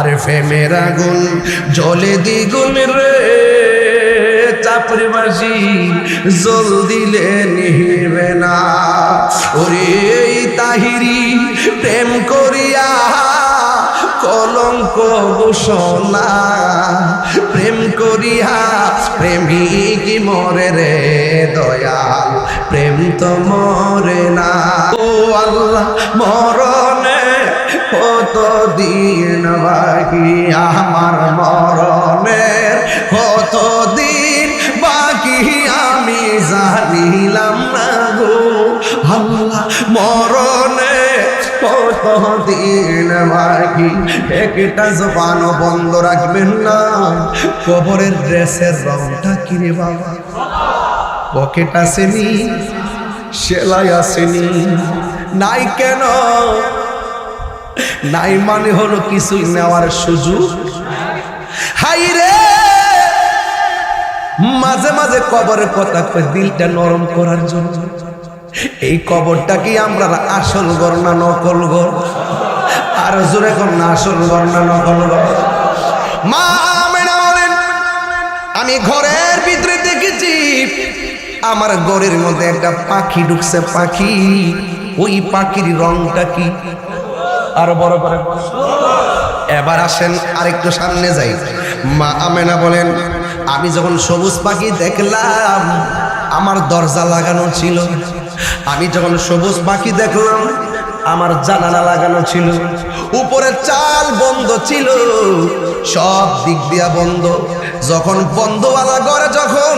আরে প্রেমের আগুন জ্বলে দ্বিগুণ রে, চাপড়িবাসী জল দিলে নিবে না। ওরে এই তাহিরি প্রেম করিয়া কলঙ্ক ঘোষণা, প্রেম করিয়া প্রেমিক মরে রে দয়াল, প্রেম তো মরে না। ও আল্লাহ মরণে কত দিন বাকি, আমার মরণের কত দিন বাকি আমি জানিলাম না গো আল্লাহ, মরণে কত দিন বাকি। একটা জবান বন্ধ রাখবেন না। কবরের ড্রেসের রংটা কি রে বাবা? পকেট আসেনি, সেলাই আসেনি, নাই কেন? নাই মানে হলো কিছুই নেওয়ার সুযোগ। হাই রে, মাঝে মাঝে কবরের কথা কই দিলটা নরম করার জন্য। এই কবরটা কি আমরা আসল ঘর না নকল ঘর? আর জোরে কর না, আসল ঘর না নকল ঘর? মা আমেনা বলেন, আমি ঘরের ভিতরে দেখেছি আমার ঘরের মধ্যে একটা পাখি ঢুকছে। পাখি, ওই পাখির রংটা কি? আরো বড় করে এবার আসেন আরেকটু সামনে যাই। মা আমেনা বলেন, আমি যখন সবুজ পাখি দেখলাম আমার দরজা লাগানো ছিল। আমি যখন সবুজ পাখি দেখলাম আমার জানালা লাগানো ছিল। উপরে চাল বন্ধ ছিল, সব দিক দিয়া বন্ধ। যখন বন্ধওয়ালা ঘরে যখন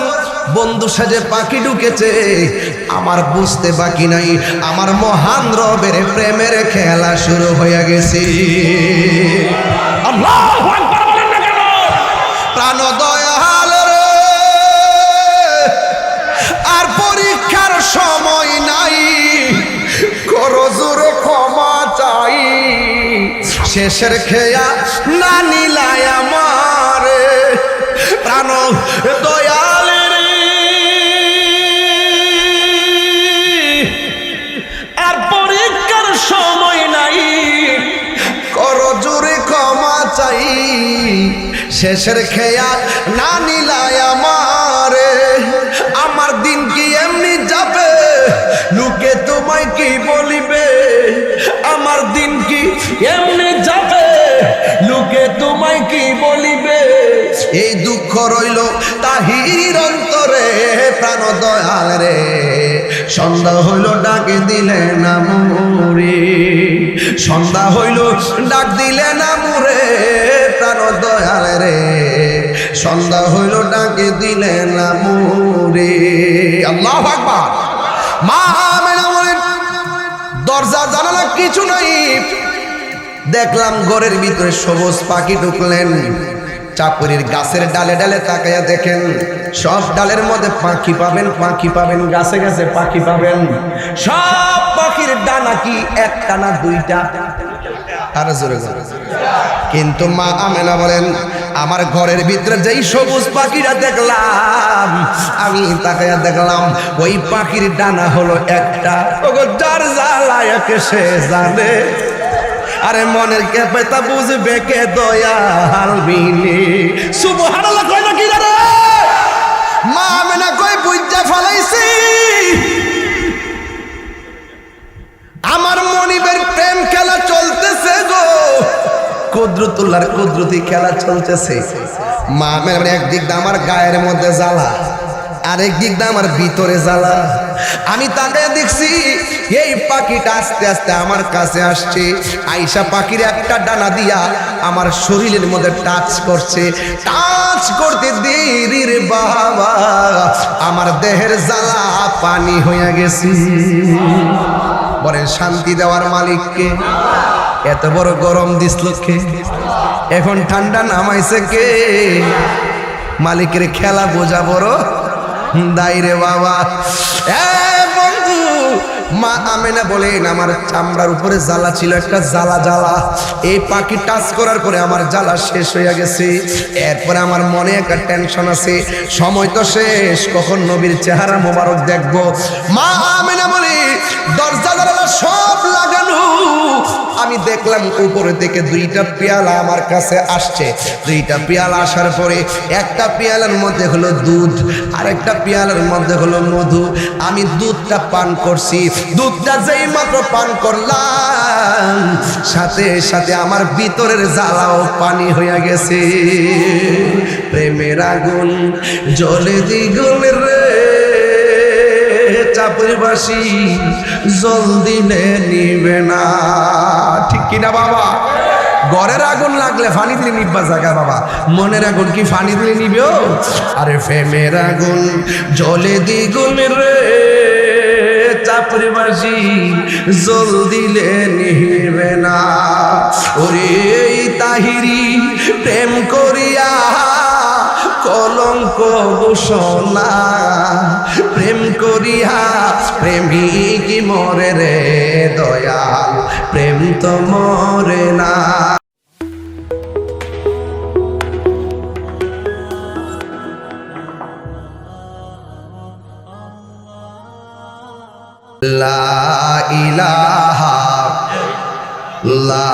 বন্ধু সাজে পাখি ঢুকেছে, আমার বুঝতে বাকি নাই আমার মহান রবের প্রেমের খেলা শুরু হয়ে গেছে। আল্লাহু আকবার বলেন না কেন? প্রাণ দয়াল রে, আর পরীক্ষার সময় নাই, করো জোরে ক্ষমা চাই। শেষের খেয়া না নিলাই আমার প্রাণ দয়াল রে, আর পরীক্ষার সময় নাই, করো জোরে ক্ষমা চাই। শেষের খেয়া না নিলাই আমার, আমার দিন কি এমনি যাবে, লোকে তোমায় কি বলিবে? আমার দিন কি এমনি যাবে, লোকে তোমায় কি বলিবে? এই দুঃখ রইল তাহির অন্তরে, প্রাণ দয়াল রে, সন্ধ্যা হইল ডাকে দিলে না মুরে, সন্ধ্যা হইল ডাক দিলে না মুরে, প্রাণ দয়াল রে, সন্ধ্যা হইল ডাকে দিলে না মুরে। আল্লাহু আকবার। মা আমেনা বলেন, দরজা জানালা কিছু নাই, দেখলাম ঘরের ভিতরে সবুজ পাখি ঢুকলেন। চাপুরির গাছের ডালে ডালে তাকাইয়া দেখেন, সব ডালের মধ্যে পাখি পাবেন, পাখি পাবেন, গাছে গাছে পাখি পাবেন। সব পাখির ডানা কি একটা না দুইটা? আর জোরে জোরে। কিন্তু মা আমেনা বলেন, আমার ঘরের ভিতরে যেই সবুজ পাখিরা দেখলাম, আমি তাকাইয়া দেখলাম ওই পাখির ডানা হলো একটা। ওগো যার জ্বালায় সে জানে, আরে মনের কে পেতা বুঝবে কে দয়াল বিনে। সুবহানাল্লাহ কই না কি রে? মা আমেনা কই বুঝা ফলাইছি, আমার মনিবের প্রেম খেলা চলতেছে গো, কুদরতুল্লাহর কুদরতি খেলা চলতেছে। মা আমেনা একদিক দিয়ে আমার গায়ের মধ্যে জ্বালা, আরেক দিক দিয়ে আমার ভিতরে জ্বালা। আমি তাকে দেখছি এই পাখিটা আস্তে আস্তে আমার কাছে আসছে, আইসা পাখির একটা ডানা দিয়া আমার শরীরের মধ্যে টাচ করছে। টাচ করতে দেরি রে বাবা, আমার দেহের জ্বালা পানি হয়ে গেছে। বলেন শান্তি দেওয়ার মালিককে? এত বড় গরম দিছিল কে? এখন ঠান্ডা নামাইছে কে? মালিকের খেলা বোঝা বড় দাইরে বাবা। বন্ধু, মা আমেনা বলেন, আমার চামড়ার উপরে জ্বালা ছিল, একটা জ্বালা জ্বালা। এই পাখি টাচ করার পরে আমার জ্বালা শেষ হয়ে গেছে। এরপরে আমার মনে একটা টেনশন আছে, সময় তো শেষ, কখন নবীর চেহারা মোবারক দেখবো। মা আমেনা বলে, দরজা জানালা সব লাগানো, আমি দেখলাম উপরে থেকে দুইটা পেয়ালা আমার কাছে আসছে। দুইটা পেয়ালা আসার পরে একটা পেয়ালার মধ্যে হলো দুধ, আর একটা পেয়ালার মধ্যে হলো মধু। আমি দুধটা পান করছি। দুধটা যেই মাত্র পান করলাম, সাথে সাথে আমার ভিতরের জ্বালাও পানি হইয়া গেছে। প্রেমের আগুন জ্বলে দ্বিগুণ রে, চাপরিবাসী জল দিলে নিবে না। ঠিক কিনা বাবা? ঘরের আগুন লাগলে ফানি দিলে নিবা জায়গা বাবা, মনের আগুন কি ফানি দিলে নিবেও? আরে প্রেমের আগুন জ্বলে দ্বিগুণ রে, চাপরিবাসী জল দিলে নিবে না। ওরে তাহিরি প্রেম করিয়া কলঙ্ক ঘোষণা, প্রেম করিয়া প্রেমিক মরে রে দয়াল, প্রেম তো মরে না। লা ইলাহা লা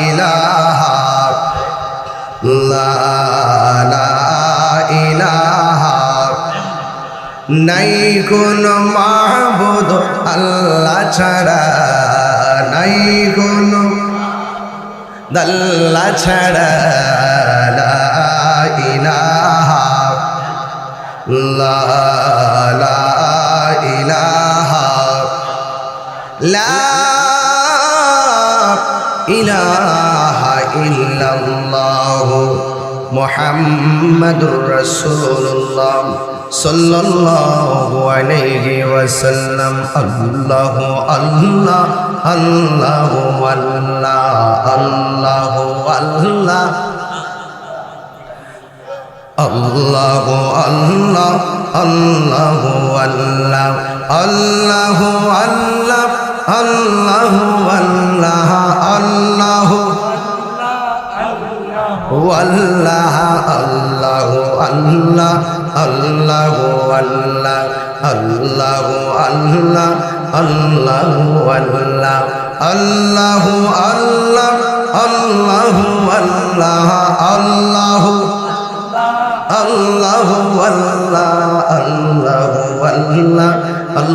ইলাহা লা ইলাহা, নাই কোন মাবুদ আল্লাহ ছাড়া, নাই কোন আল্লাহ ছাড়া। লা ইলাহা লা ইলাহা লা ইলাহা ইল্লাল্লাহু মুহাম্মাদুর রাসূলুল্লাহ সাল্লাল্লাহু আলাইহি ওয়াসাল্লাম। আল্লাহু আল্লাহ আল্লাহু আল্লাহ আল্লাহু আল্লাহ আল্লাহু আল্লাহ আল্লাহু আল্লাহ আল্লাহু আল্লাহ আল্লাহু আল্লাহ আল্লাহু আল্লাহ আল্লাহু আল্লাহ আল্লাহু আল্লাহ আল্লাহু আল্লাহ আল্লাহু আল্লাহ আল্লাহু আল্লাহ আল্লাহু আল্লাহ আল্লাহু আল্লাহু আল্লাহ আল্লাহু আল্লাহ আল্লাহু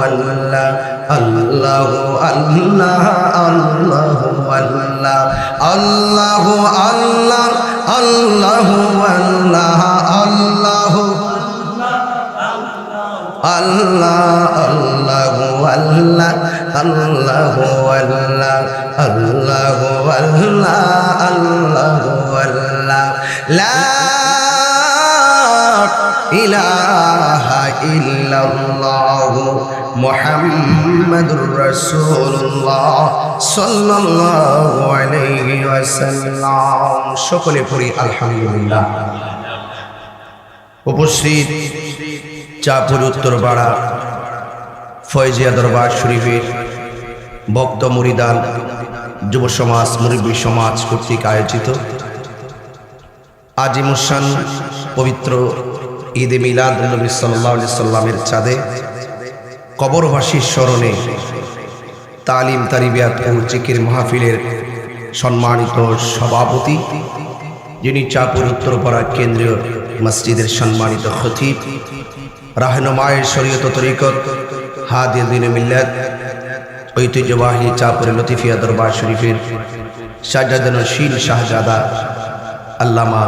আল্লাহ আল্লাহু আল্লাহ আল্লাহু আল্লাহ আল্লাহু আল্লাহ আল্লাহু আল্লাহ আল্লাহু আল্লাহ আল্লাহু আল্লাহ আল্লাহু আল্লাহ আল্লাহু আল্লাহ আল্লাহু আল্লাহ। লা ইলাহা ইল্লাল্লাহু মুহাম্মাদুর রাসূলুল্লাহ সাল্লাল্লাহু আলাইহি ওয়াসাল্লাম। সকলে পড়ি আলহামদুলিল্লাহ। উপস্থিত চাঁদপুর উত্তরপাড়া ফয়জিয়া দরবার শরীফের ভক্ত মুরিদান যুব সমাজ মুরব্বী সমাজ কর্তৃক আয়োজিত আজিমুসান পবিত্র ঈদে মিলাদ নবী সাল্লাল্লাহু আলাইহি সাল্লামের চাঁদে কবরবাসীর স্মরণে তালিম তারিবিয়াত ও জিকির মাহফিলের সম্মানিত সভাপতি, যিনি চাঁদপুর উত্তরপাড়া কেন্দ্রীয় মসজিদের সম্মানিত খতিব, রাহনুমায়ে শরীয়ত তরিকত হাদিয়ে দ্বীন মিল্লাত ঐতিহ্যবাহী চাঁদপুর লতিফিয়া দরবার শরীফের শাহজাদা-নশীন শাহজাদা আল্লামা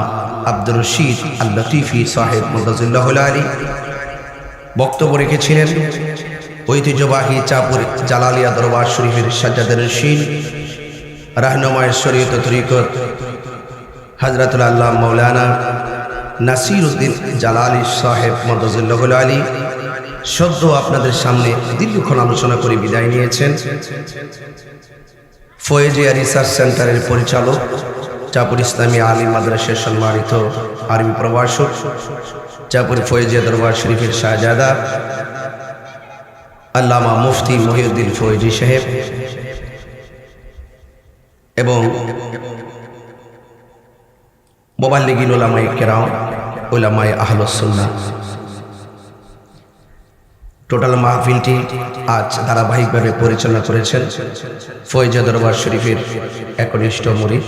আব্দুর রশিদ আল লতিফি সাহেব মুদাজিল্লাহুল আলী বক্তব্য রেখেছিলেন। ঐতিহ্যবাহী চাঁদপুর জালালিয়া দরবার শরীফের শাহজাদা-নশীন রাহনুমায়ে শরীয়ত তরিকত হযরতুল আল্লাহ মাওলানা নাসিরউদ্দিন জালালী সাহেব মুদাজিল্লাহুল আলী সদ্য আপনাদের সামনে দীর্ঘক্ষণ আলোচনা করে বিদায় নিয়েছেন। ফয়েজিয়া রিসার্চ সেন্টারের পরিচালক, চাঁদপুর ইসলামী আলিম মাদ্রাসার সম্মানিত আরবি প্রভাষক, চাঁদপুর ফয়েজিয়া দরবার শরীফের শাহজাদা আল্লামা মুফতি মহিউদ্দিন ফয়েজি সাহেব এবং মুবাল্লিগিন উলামায়ে কেরাম, উলামায়ে আহলুস সুন্নাহ, টোটাল মাহফিলটি আজ ধারাবাহিকভাবে পরিচালনা করেছেন ফয়জা দরবার শরীফের একনিষ্ঠ মুরিদ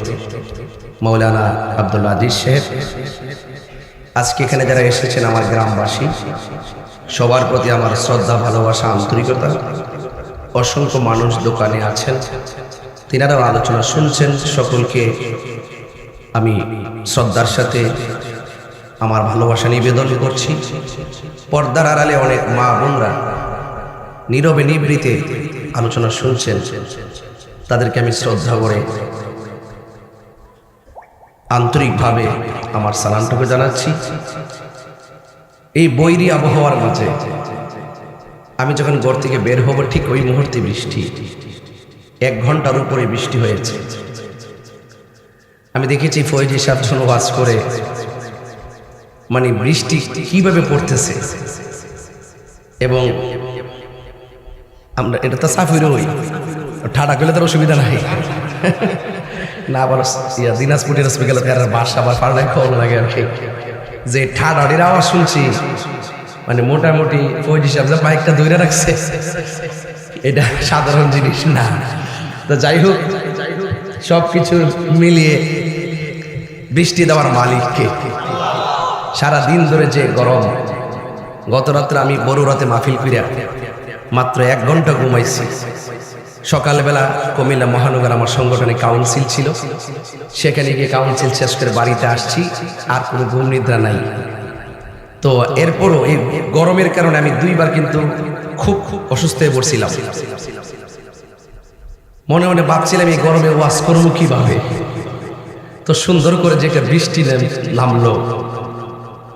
মৌলানা আব্দুল আজিজ সাহেব। আজকে এখানে যারা এসেছেন আমার গ্রামবাসী, সবার প্রতি আমার শ্রদ্ধা, ভালোবাসা, আন্তরিকতা। অসংখ্য মানুষ দোকানে আছেন, তিনারাও আলোচনা শুনছেন। সকলকে আমি শ্রদ্ধার সাথে আমার ভালোবাসা নিবেদন করছি। পর্দার আড়ালে অনেক মা বোনরা নীরবে নিভৃতে আলোচনা শুনছেন, তাদেরকে আমি শ্রদ্ধা করে আন্তরিকভাবে আমার সালামটুকু জানাচ্ছি। এই বৈরী আবহাওয়ার মাঝে আমি যখন ঘর থেকে বের হব, ঠিক ওই মুহূর্তে বৃষ্টি, 1 ঘন্টার উপরে বৃষ্টি হয়েছে। আমি দেখেছি ফয়জি সাহেব যখন ওয়াজ করে, মানে বৃষ্টি কিভাবে পড়তেছে, এবং আমরা এটা তো সাফ হইল, ঠাডা করলে তার অসুবিধা নাই না। আবার দিনাজপুর গেলে তার বাসা আবার পাল্টায় খাওয়ানো লাগে আর কি, যে ঠাডাটির আওয়াজ শুনছি, মানে মোটামুটি ফয়জি সাহেব যে বাইকটা ধরে রাখছে, এটা সাধারণ জিনিস না। তো যাই হোক, সব কিছু মিলিয়ে বৃষ্টি দেওয়ার মালিককে, সারা দিন ধরে যে গরম, গত রাত্রে আমি বড়ুরাতে মাহফিল করিয়া মাত্র 1 ঘন্টা ঘুমাইছি। সকালবেলা কুমিল্লা মহানগর আমার সাংগঠনিক কাউন্সিল ছিল, সেখানে গিয়ে কাউন্সিল শেষ করে বাড়িতে আসছি, আর কোনো ঘুম নিদ্রা নাই। তো এরপরও এই গরমের কারণে আমি 2বার কিন্তু খুব অসুস্থ হয়ে পড়ছিলাম। মনে মনে ভাবছিলাম এই গরমে ওয়াজ করবো কিভাবে। তো সুন্দর করে যে একটা বৃষ্টি নামলো,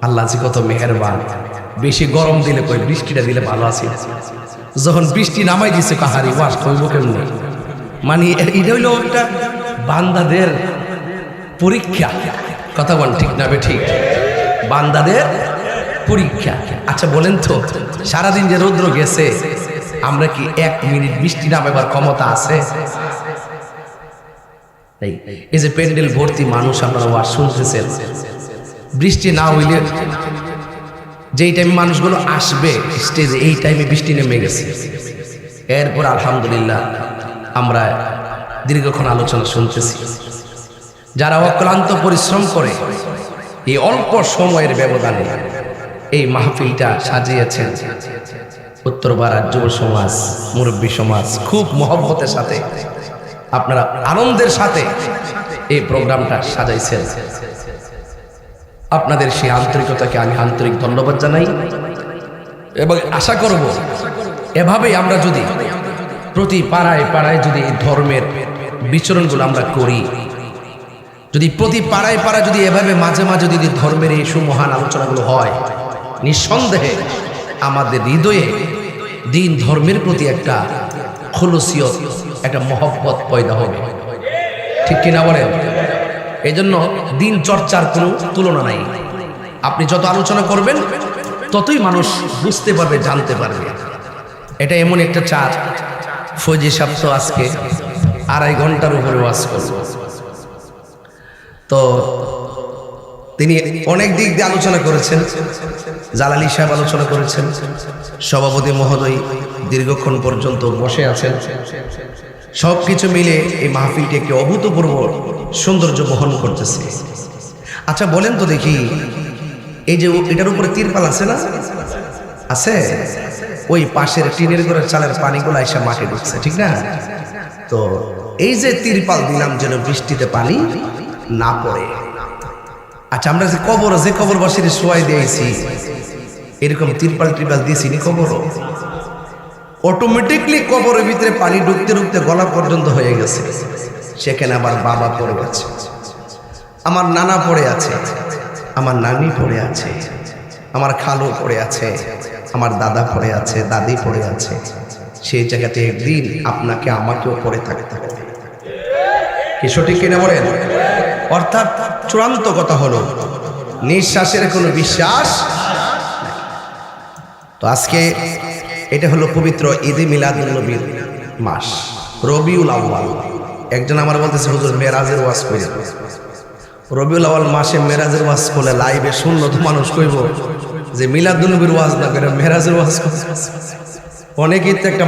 আল্লাহ জি কত মেহেরবান। বেশি গরম দিলে কই বৃষ্টিটা দিলে ভালো আছে, যখন বৃষ্টি নামাই দিছে কাহারি ওয়াজ করবো কেমনি। মানে এটা হইলো একটা বান্দাদের পরীক্ষা। কথা বল ঠিক না? ঠিক, বান্দাদের পরীক্ষা। আচ্ছা বলেন তো, সারাদিন যে রৌদ্র গেছে, আমরা কি 1 মিনিট বৃষ্টি নামাবার ক্ষমতা আছে? এই যে প্যান্ডেল ভর্তি মানুষ, আপনারা ওয়াজ শুনতেছেন, বৃষ্টি না হইলে যেই টাইমে মানুষগুলো আসবে স্টেজে, এই টাইমে বৃষ্টি নেমে গেছে। এরপর আলহামদুলিল্লাহ আমরা দীর্ঘক্ষণ আলোচনা শুনতেছি। যারা অক্লান্ত পরিশ্রম করে এই অল্প সময়ের ব্যবধানে এই মাহফিলটা সাজিয়েছেন, উত্তরপাড়ার যুব সমাজ, মুরব্বী সমাজ, খুব মহব্বতের সাথে, আপনারা আনন্দের সাথে এই প্রোগ্রামটা সাজাইছেন। আপনাদের সেই আন্তরিকতাকে আমি আন্তরিক ধন্যবাদ জানাই, এবং আশা করব এভাবেই আমরা যদি প্রতি পাড়ায় পাড়ায় যদি এই ধর্মের বিচরণগুলো আমরা করি, যদি প্রতি পাড়ায় পাড়ায় যদি এভাবে মাঝে মাঝে যদি ধর্মের এই সুমহান আলোচনাগুলো হয়, নিঃসন্দেহে আমাদের হৃদয়ে দিন ধর্মের প্রতি একটা খুলুসিয়ত, একটা মহব্বত পয়দা হবে। ঠিক কিনা বলেন? এই জন্য দিন চর্চার কোনো তুলনা নাই। আপনি যত আলোচনা করবেন ততই মানুষ বুঝতে পারবে, জানতে পারবে। এটা এমন একটা চাঁদ, ফয়জি সাহেব তো আজকে 2.5 ঘন্টার উপরে ওয়াজ করবে। তো তিনি অনেক দিক দিয়ে আলোচনা করেছেন। জালালি সাহেব আলোচনা করেছেন, সভাপতি মহোদয় দীর্ঘক্ষণ পর্যন্ত বসে আছেন। সব কিছু মিলে এই মাহফিলটি একটি অভূতপূর্ব সৌন্দর্য বহন করতেছে। আচ্ছা বলেন তো দেখি, এই যে এটার উপরে তিরপাল আছে না? আছে। ওই পাশের টিনের ঘরের চালের পানিগুলো এসে মাঠে ঢুকছে, ঠিক না? তো এই যে তিরপাল দিলাম যেন বৃষ্টিতে পানি না পড়ে। আচ্ছা আমরা যে কবরবাসীর শোয়াই দিয়েছি, এরকম তিরপাল দিয়েছি নি কবরও? অটোমেটিকলি কবরের ভিতরে পানি ঢুকতে ঢুকতে গলা পর্যন্ত হয়ে গেছে। সেখানে আবার বাবা পড়ে আছে, আমার নানা পড়ে আছে, আমার নানি পড়ে আছে, আমার খালু পড়ে আছে, আমার দাদা পড়ে আছে, দাদি পড়ে আছে। সেই জায়গাতে একদিন আপনাকে আমাকেও পড়ে থাকতে হবে। কি সঠিক কিনা বলেন? অর্থাৎ চূড়ান্ত কথা হলো নিঃশ্বাসের কোনো বিশ্বাস নাই। তো আজকে এটা হলো পবিত্র ঈদে মিলাদুন নবীর মাস, রবিউল আউয়াল। একজন আমার বলতেছে, হুজুর মেরাজের ওয়াজ করি। রবিউল আউয়াল মাসে মেরাজের ওয়াজ করলে লাইভে শুনলো তো মানুষ কইব যে মিলাদুন্নবীর ওয়াজ না করে মেরাজের ওয়াজ করে। অনেকেই তো একটা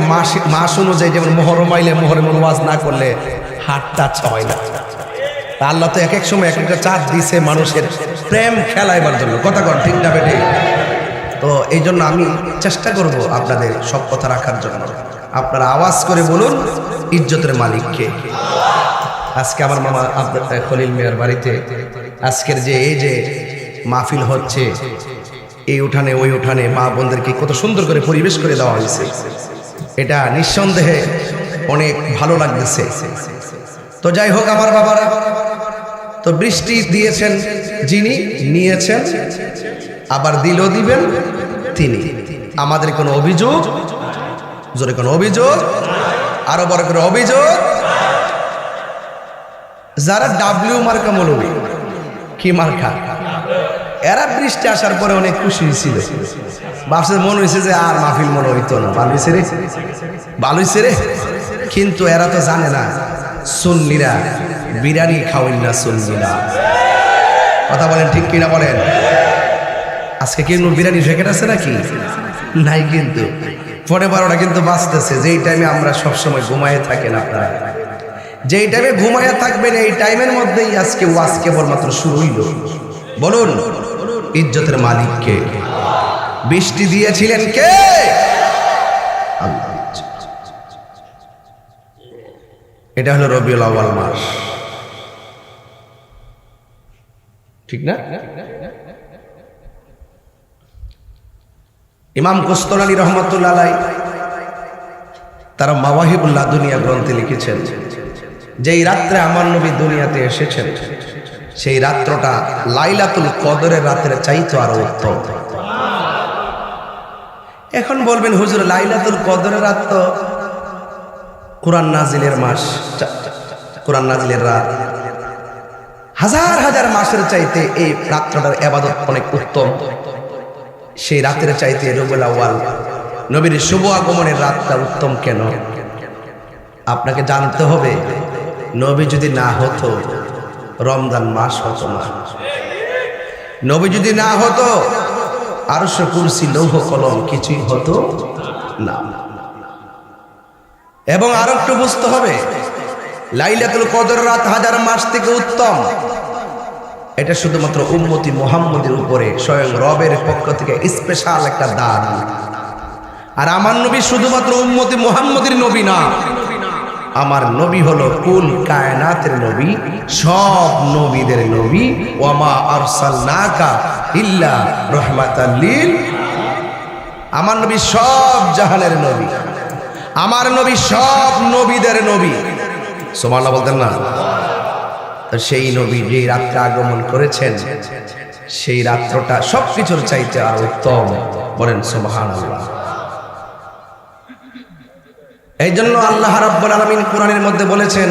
মাস অনুযায়ী যেমন মহরম আইলে মহরমের ওয়াজ না করলে হাতটা ছয় না। আল্লাহ তো এক এক সময় এক একটা চাঁদ দিছে মানুষের প্রেম খেলাইবার জন্য, কথা কন ঠিক না বেটে? তো এই জন্য আমি চেষ্টা করব আপনাদের সব কথা রাখার জন্য। আপনারা আওয়াজ করে বলুন ইজ্জতের মালিককে। আজকে আমার মামা আপনার খলিল মিয়ার বাড়িতে আজকের যে এই যে মাহফিল হচ্ছে, এই উঠানে ওই উঠানে মা বোনদেরকে কত সুন্দর করে পরিবেশ করে দেওয়া হয়েছে, এটা নিঃসন্দেহে অনেক ভালো লাগতেছে। তো যাই হোক আমার বাবারা, তো বৃষ্টি দিয়েছেন যিনি, নিয়েছেন আবার দিলেও দিবেন তিনি। আমাদের কোনো অভিযোগ, জোরে কোনো অভিযোগ, আরো বড় করে অভিযোগ। যারা ডাব্লিউ মার্কা মৌলবী, কি মার্কা, এরা বৃষ্টি আসার পরে অনেক খুশি হয়েছিল, বাপসের মনে হয়েছে যে আর মাহফিল মনে হইতো না, ভালো হয়েছে রে, ভালো হয়েছে রে। কিন্তু এরা তো জানে না সুন্নিরা বিরিয়ানি খাওয়েন না, সুন্নিরা। কথা বলেন ঠিক কিনা বলেন? আজকে কি বিরিয়ানি প্যাকেট আছে নাকি? নাই। কিন্তু 12:30 কিন্তু বাঁচতেছে, যেই টাইমে আমরা সবসময় ঘুমায়ে থাকেন। আপনারা যেই টাইমে ঘুমায়ে থাকবেন এই টাইমের মধ্যেই আজকে ওয়াজ কেবলমাত্র শুরু হইল। বলুন ইজ্জতের মালিককে। বৃষ্টি দিয়েছিলেন কে? আল্লাহ। এটা হলো রবিউল আউয়াল মাস, ঠিক না? ইমাম কুস্তালানী রহমাতুল্লাহ আলাইহি তারা মাওয়াহিবুল্লাহ দুনিয়া গ্রন্থে লিখেছেন, যেই রাত্রে আমার নবী দুনিয়াতে এসেছেন সেই রাত্রটা লাইলাতুল কদরের রাতের চাইতে আরো উত্তম। এখন বলবেন হুজুর লাইলাতুল কদরের রাত তো কোরআন নাজিলের মাস, কোরআন নাজিলের রাত, হাজার হাজার মাসের চাইতে এই রাত্রটার ইবাদত অনেক উত্তম। সেই রাতের চাইতে রবিউল আউয়াল নবীর শুভ আগমনের রাতটা উত্তম কেন? আপনাকে জানতে হবে, নবী যদি না হতো রমজান মাস হতো না, নবী যদি না হতো আরশ কুরসি লৌহ কলম কিছুই হতো না। এবং আরো একটু বুঝতে হবে, লাইলাতুল কদর রাত হাজার মাস থেকে উত্তম। এটা শুধুমাত্র উম্মতি মুহাম্মদের উপরে স্বয়ং রবের পক্ষ থেকে স্পেশাল একটা দান। আর আমার নবী শুধুমাত্র উম্মতি মুহাম্মদের নবী না, আমার নবী হলো কুল কায়নাতের নবী, সব নবীদের নবী। ওয়ামা আরসালনাকা ইল্লা রাহমাতাল লিল, আমার নবী সব জাহানের নবী, আমার নবী সব নবীদের নবী। সুবহানাল্লাহ বলতেন না? সেই নবী যে রাত্রে আগমন করেছেন সেই রাত্রটা সবকিছুর চাইতে আর উত্তম। বলেন সুবহানাল্লাহ। এই জন্য আল্লাহ রাব্বুল আলামিন কোরআনের মধ্যে বলেছেন,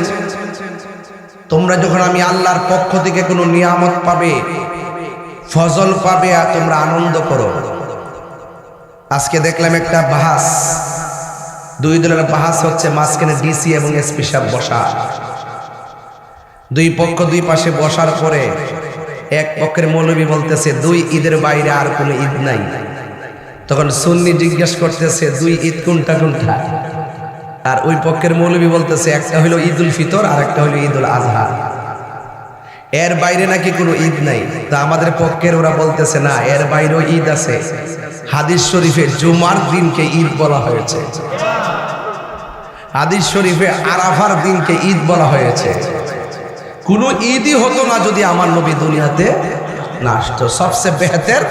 তোমরা যখন আমি আল্লাহর পক্ষ থেকে কোনো নিয়ামত পাবে, ফজল পাবে, আর তোমরা আনন্দ করো। আজকে দেখলাম একটা বাহাস, দুই দলের বাহাস হচ্ছে, মাঝখানে ডিসি এবং এসপি সাহেব বসা, দুই পক্ষ দুই পাশে বসার পরে এক পক্ষের মৌলবী বলতেছে দুই ঈদের বাইরে আর কোনো ঈদ নাই। তখন সুন্নি জিজ্ঞেস করতেছে দুই ঈদ কোনটা কোনটা? আর ওই পক্ষের মৌলবী বলতেছে একটা হলো ঈদুল ফিতর আর একটা হলো ঈদুল আজহা, এর বাইরে নাকি কোনো ঈদ নাই। তা আমাদের পক্ষের ওরা বলতেছে না, এর বাইরেও ঈদ আছে। হাদিস শরীফে জুমার দিনকে ঈদ বলা হয়েছে, হাদিস শরীফে আরাফার দিনকে ঈদ বলা হয়েছে। কোনো ঈদই হতো না যদি আমার নবী দুনিয়াতে না আসতো। সবচেয়ে বেহতের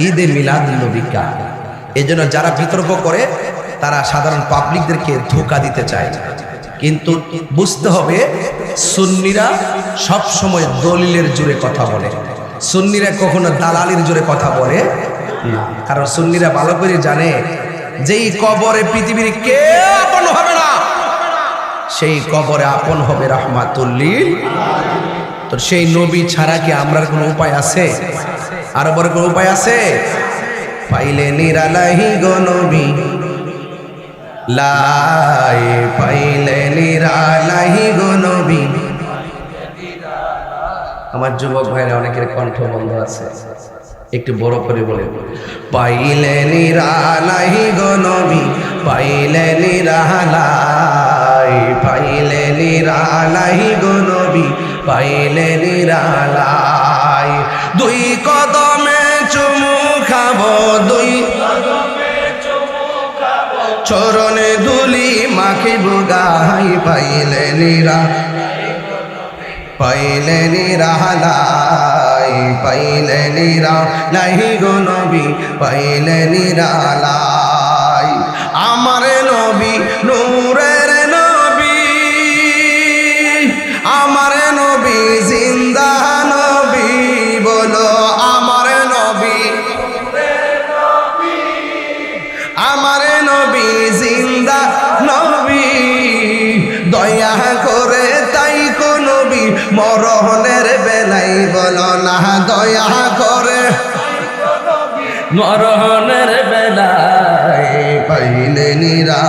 ঈদে মিলাদুন নবী কা। এই জন্য যারা বিতর্ক করে তারা সাধারণ পাবলিকদেরকে ধোঁকা দিতে চায়। কিন্তু বুঝতে হবে, সুন্নিরা সব সময় দলিলের জোরে কথা বলে, সুন্নিরা কখনো দালালির জোরে কথা বলে না। কারণ সুন্নিরা ভালো করে জানে যেই কবরে পৃথিবীর কেউ আপন হবে না, সেই কবরে আপন হবে রাহমাতুল লিল। তো সেই নবী ছাড়া কি আমরা কোনো উপায় আছে? আরো বড় কোনো উপায় আছে? পাইলে নিরালাহি গো নবী লাই, পাইলে নিরালাহি গো নবী। আমার যুবক ভাইরা অনেকের কণ্ঠ বন্ধ আছে, একটু বড় করে বলে, পাইলে নিরালাই গো নবী, পাইলে নিরালাই, পাইলে নিরালাই গো নবী, পাইলে নিরালাই। দুই কদমে চুমু খাবো, দুই চরণে ধুলি মাখিব গাই, পাইলে নিরা, পাইলে নিরালাই, পাইলে নিরালাই গো নবী, পাইলে নিরালাই। আমার নবী নূরের নবী, আমার নবী জিন্দা নবী, বলো আমার নবী, আমার নবী জিন্দা নবী। দয়া করে তাই কো নবী মরণের বেলাই বলো না, দয়া করে মরণের বেলাই, পাইলে নিরা,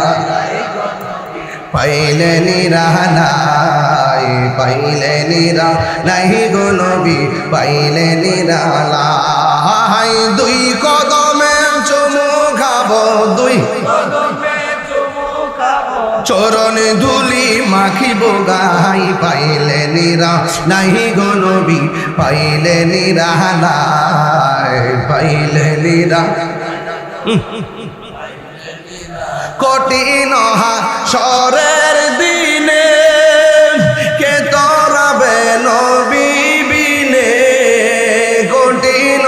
পাইলে নিরালাই, পাইলে নিরালাই গো নবী, পাইলে নিরালাই। দুই কদমে চুমু খাবো, দুই চরণে ধুলি মাখিব গাই, পাইলে নিরালাই গো নবী, পাইলে নিরালাই, পাইলে নিরা। কঠিন হাসরের দিনে কে তরাবে নবী বিনে, কঠিন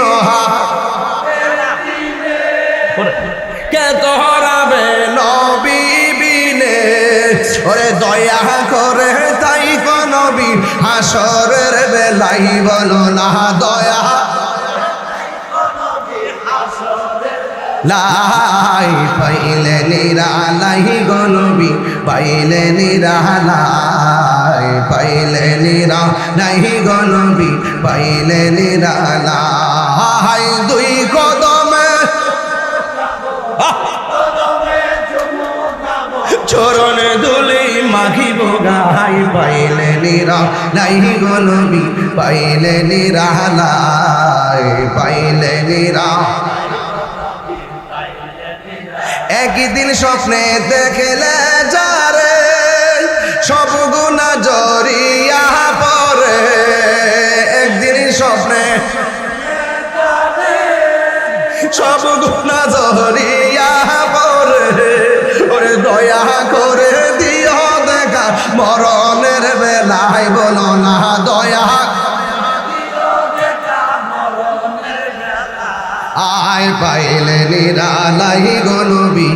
কে তরাবে নবী বিনে। ওরে দয়া করে তাই কো নবী হাসরের বেলাই বলো না, দয়া লাই, পাইলে নিরালাই গো নবী, পাইলে নিরালাই, পাইলে নিরালাই গো নবী, পাইলে নিরালাই। দুই কদমে চরণে ধুলি মাখিব গাই, পাইলে নিরালাই গো নবী, পাইলে নিরালাই, পাইলে নিরা। একদিন স্বপ্নে দেখলে যারে সব গুনাহ জড়িয়া পড়ে, একদিন স্বপ্নে সব গুনাহ জড়িয়া পড়ে। ওরে দয়া করে দিও দেখা মরণের বেলায় বলো না, দয়া আয়, পাইলে নিরালাই গো নবী,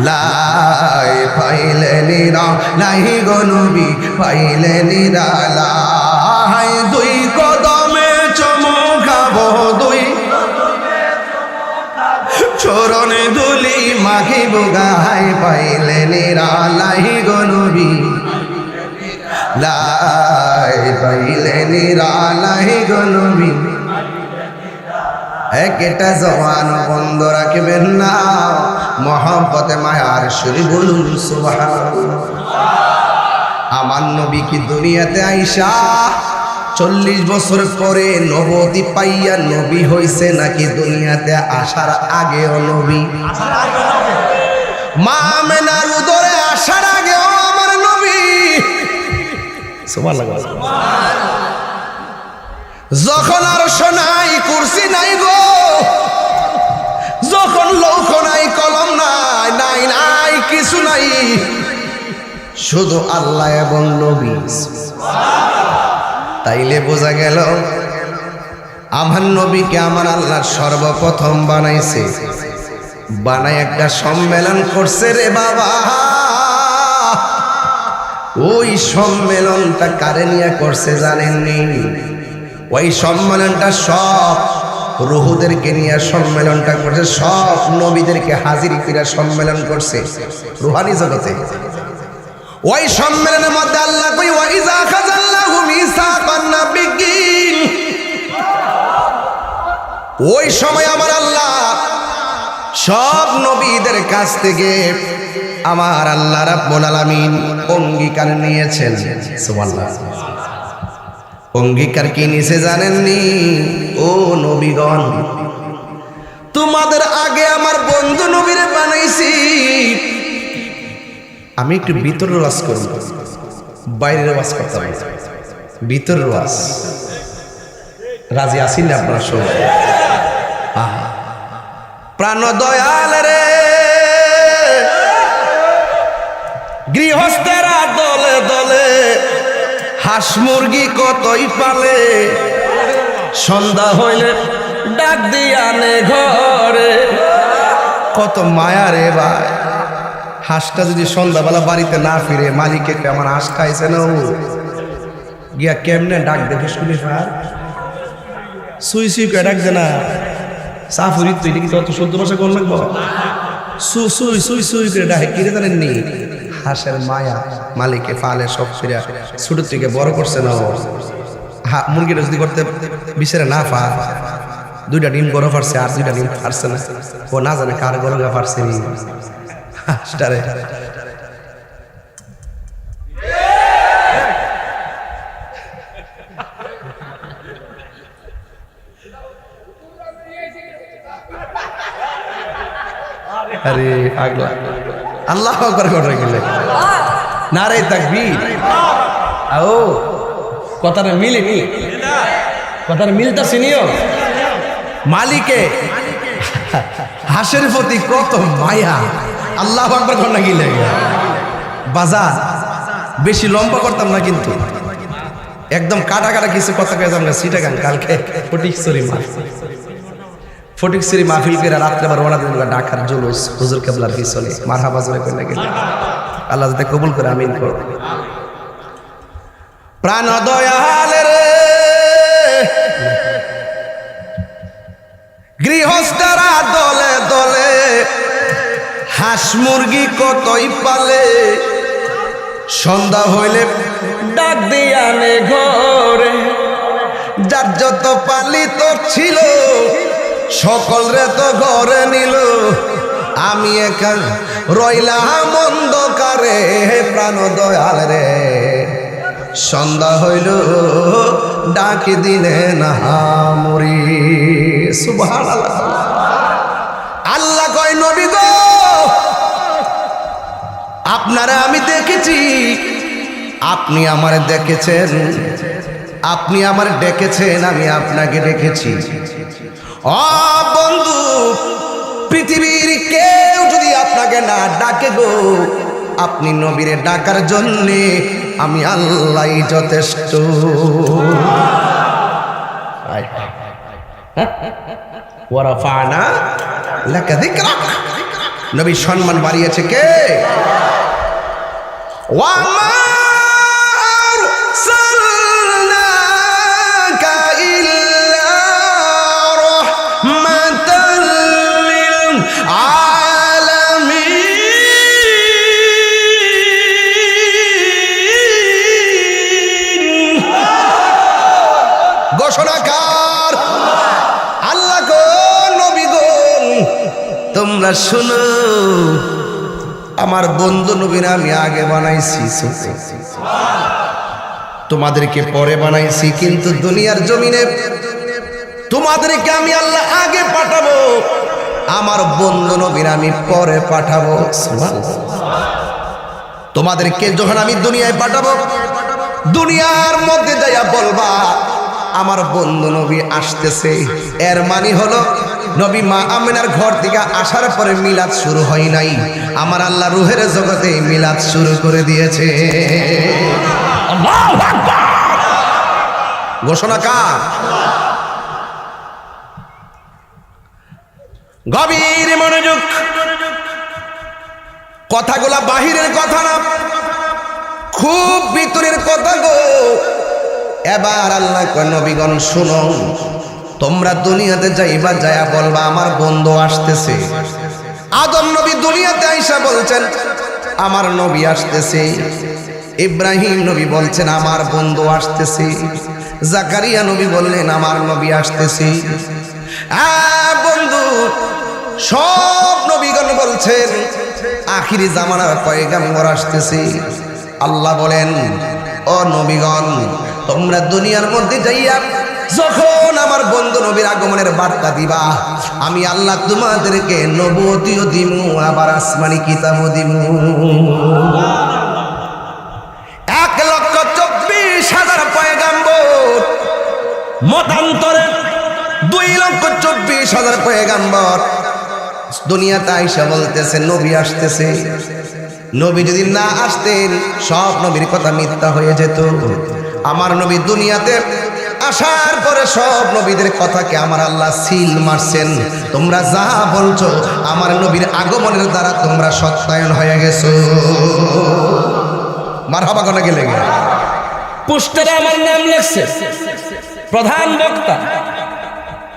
লাই, পাইলে নিরালাই গো নবী, পাইলে নিরালাই। দুই কদমে চুমু খাবো, দুই চরণে ধুলি মাখিব গাই, পাইলে নিরালাই গো নবী, লাই, পাইলে নিরালাই গো নবী। একটা জওয়ান বন্ধ রাখবেন না, মহব্বতে মায়ার সুরে বলুন সুবহানাল্লাহ। আমার নবী কি দুনিয়াতে আইসা 40 বছর পরে নবতি পাইয়া নবী হইছে, নাকি দুনিয়াতে আসার আগেও নবী? মা আমেনার উদরে আসার আগেও আমার নবী। সুবহানাল্লাহ। যখন আর শোনাই কুরসি নাই গো, যখন লৌহ নাই কলম নাই, নাই নাই কিছু নাই, শুধু আল্লাহ এবং নবী। তাইলে বোঝা গেল আমার নবীকে আমার আল্লাহ সর্বপ্রথম বানাইছে, বানায় একটা সম্মেলন করছে রে বাবা। ওই সম্মেলনটা কারে নিয়ে করছে জানেননি? ওই সম্মেলনটা সব রুহুদেরকে নিয়ে সম্মেলনটা করছে, সব নবীদেরকে হাজির করে সম্মেলন করছে রুহানি জগতে। ওই সম্মেলনের মধ্যে আল্লাহ কই ওয়াইজা খাযাল্লাহু মিসাকান নাবিয়্যিন, ওই সময় আমার আল্লাহ সব নবীদের কাছ থেকে আমার আল্লাহ রাব্বুল আলামিন অঙ্গীকার নিয়েছেন। সুবহানাল্লাহ। অঙ্গীকার কি নিছে জানেননি? ও নবীগণ, তোমাদের আগে আমার বন্ধু নবীরে বানাইছি। আমি একটু ভিতরের ওয়াজ করব, বাইরের ওয়াজ করতে হবে। ভিতরের ওয়াজ রাজি আছেন না আপনারা সবাই? প্রাণ দয়াল রে, গৃহস্থেরা দলে দলে হাঁস মুরগি কতই পালে, সন্ধ্যা হইলে ডাক দিয়ানে ঘরে। কত মায়া রে ভাই, হাঁসটা যদি সন্ধ্যাবেলা বাড়িতে না ফিরে মালিককে আমার হাঁস খাইছে না, ও গিয়া কেমনে ডাক দেখে শুনি ফার সুই সুই করে ডাকছে না। সাফুরি তুই কি তত সদ্য ভাষা কোন লাগবো? সুই সুই সুই করে ডাকে কিরে জানেননি? হাঁসের মায়া মালিকে ফালে সব ফিরে ছোট থেকে বড় করছে না। মুরগিটা যদি করতে বিচারে না ফা, দুইটা ডিম গরো ফারছে আর দুইটা ডিম ফারছে না, ও না জানে কার গরগা ফারছে হাঁসটারে। আরে পাগলা, আল্লাহ আকবার করে গেলে নারে তাকবীর। ও কথাটা মিলেনি, কথাটা মিলতাছে নিও। মালিকে হাঁসের প্রতি কত মায়া, আল্লাহ আকবার করে না গেলে। বাজার বেশি লম্বা করতাম না, কিন্তু একদম কাটা কাটা কিছু কথা কইতাম না। সিটাগাং কালকে ফটিকছড়ি মাহফিল করে রাত্রে আবার ওনা দিন ঢাকার জুলুস হুজুর কেবলার পিছনে মারহাবা জোরে কইলা গেল। আল্লাহ যাতে কবুল করে, আমিন করো। প্রাণ দয়াল রে, গৃহস্থরা দলে দলে হাঁস মুরগি কতই পালে, সন্ধ্যা হইলে ডাক দিয়ানে ঘরে। যার যত পালিত ছিল সকল রে তো ঘরে নিল, আমি একা রইলাম অন্ধকারে। প্রাণ দয়াল রে, সন্ধ্যা হইল ডাক দিলে না মরি। সুবহানাল্লাহ। আল্লাহ কয় নবী গো, আপনারা আমি দেখেছি, আপনি আমার দেখেছেন, আপনি আমার ডেকেছেন, আমি আপনাকে ডেকেছি। ও বন্ধু, পৃথিবীর কেউ যদি আপনাকে না ডাকে গো, আপনি নবীরে ডাকার জন্যে আমি আল্লাহ যথেষ্ট। ওয়ারাফানা লাকা যিকরাক, নবী সম্মান বাড়িয়েছে কে? ঘোষণাকার আল্লাহ গো, নবী গো, তোমরা শুনো, আমার বন্ধু নবীরা আমি আগে বানাইছি, তোমাদেরকে পরে বানাইছি, কিন্তু দুনিয়ার জমিনে তোমাদেরকে আমি আল্লাহ আগে পাঠাবো, আমার বন্ধু নবীরা আমি পরে পাঠাবো। তোমাদেরকে যখন আমি দুনিয়ায় পাঠাবো, দুনিয়ার মধ্যে যাইয়া বলবা আমার বন্ধু নবী আসতেছে। এর মানে হলো নবী মা আমিনার ঘর থেকে আসার পরে মিলাদ শুরু হয় নাই, আমার আল্লাহ রুহের জগতে মিলাদ শুরু করে দিয়েছে। আল্লাহু আকবার। ঘোষণা কার? গভীর মনোযোগ, কথাগুলা বাহিরের কথা না, খুব ভিতরের কথা গো। এবার আল্লাহ কয় নবীগণ শুনো, তোমরা দুনিয়াতে যাইবা, যায়া বলবা আমার বন্ধু আসতেছে। আদম নবী দুনিয়াতে আইসা বলছেন আমার নবী আসতেছে, ইব্রাহিম নবী বলছেন আমার বন্ধু আসতেছে, জাকারিয়া নবী বললেন আমার নবী আসতেছে। বন্ধু সব নবীগণ বলছেন আখিরি জামানার পয়গাম্বর আসতেছে। আল্লাহ বলেন ও নবীগণ, তোমরা দুনিয়ার মধ্যে যাইয়া যখন আমার বন্ধু নবীর আগমনের বার্তা দিবা, আমি আল্লাহ তোমাদেরকে নবুয়তিও দিমু, আবার আসমানি কিতাবও দিমু। 1,24,000 পয়গাম্বর, মতান্তরে 2,24,000 পয়গাম্বর দুনিয়াতে আইসা বলতেছে নবী আসতেছে। নবী যদি না আসতেন সব নবীর কথা মিথ্যা হয়ে যেত। আমার নবী দুনিয়াতে আসার পরে সব নবীদের কথাকে আমার আল্লাহ সিল মারছেন। তোমরা যা বলছো আমার নবীর আগমনের দ্বারা তোমরা সত্যায়ন হয়ে গেছো। মারহাবা কোনা গেলে পোস্টারে আমার নাম লেখছে প্রধান বক্তা।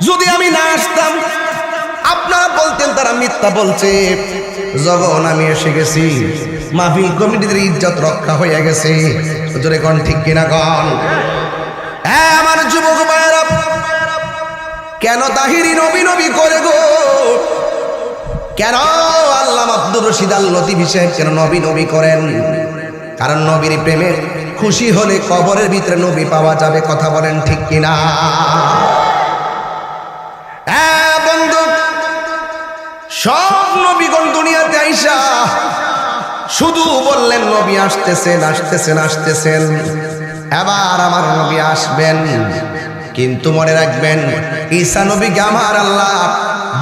যদি আমি না আসতাম আপনারা বলতেন তারা মিথ্যা বলছে। যখন আমি এসে গেছি মাহফিল কমিটিদের ইজ্জত রক্ষা হয়ে গেছে। জোরে কোন ঠিক কিনা কোন? হ্যাঁ আমার যুবক ভাইয়েরা, কেন তাহিরি নবী নবী করে গো? কেন আল্লামা আব্দুর রশিদ আল লতিফি সাহেব কেন নবী নবী করেন? কারণ নবীর প্রেমে খুশি হলে কবরের ভিতরে নবী পাওয়া যাবে। কথা বলেন ঠিক কিনা? হ্যাঁ বন্ধু, সব নবীগণ দুনিয়াতে আইসা শুধু বললেন নবী আসতেছেন আসতেছেন আসতেছেন, এবার আমার নবী আসবেন। কিন্তু মনে রাখবেন ঈসা নবীকে আমার আল্লাহ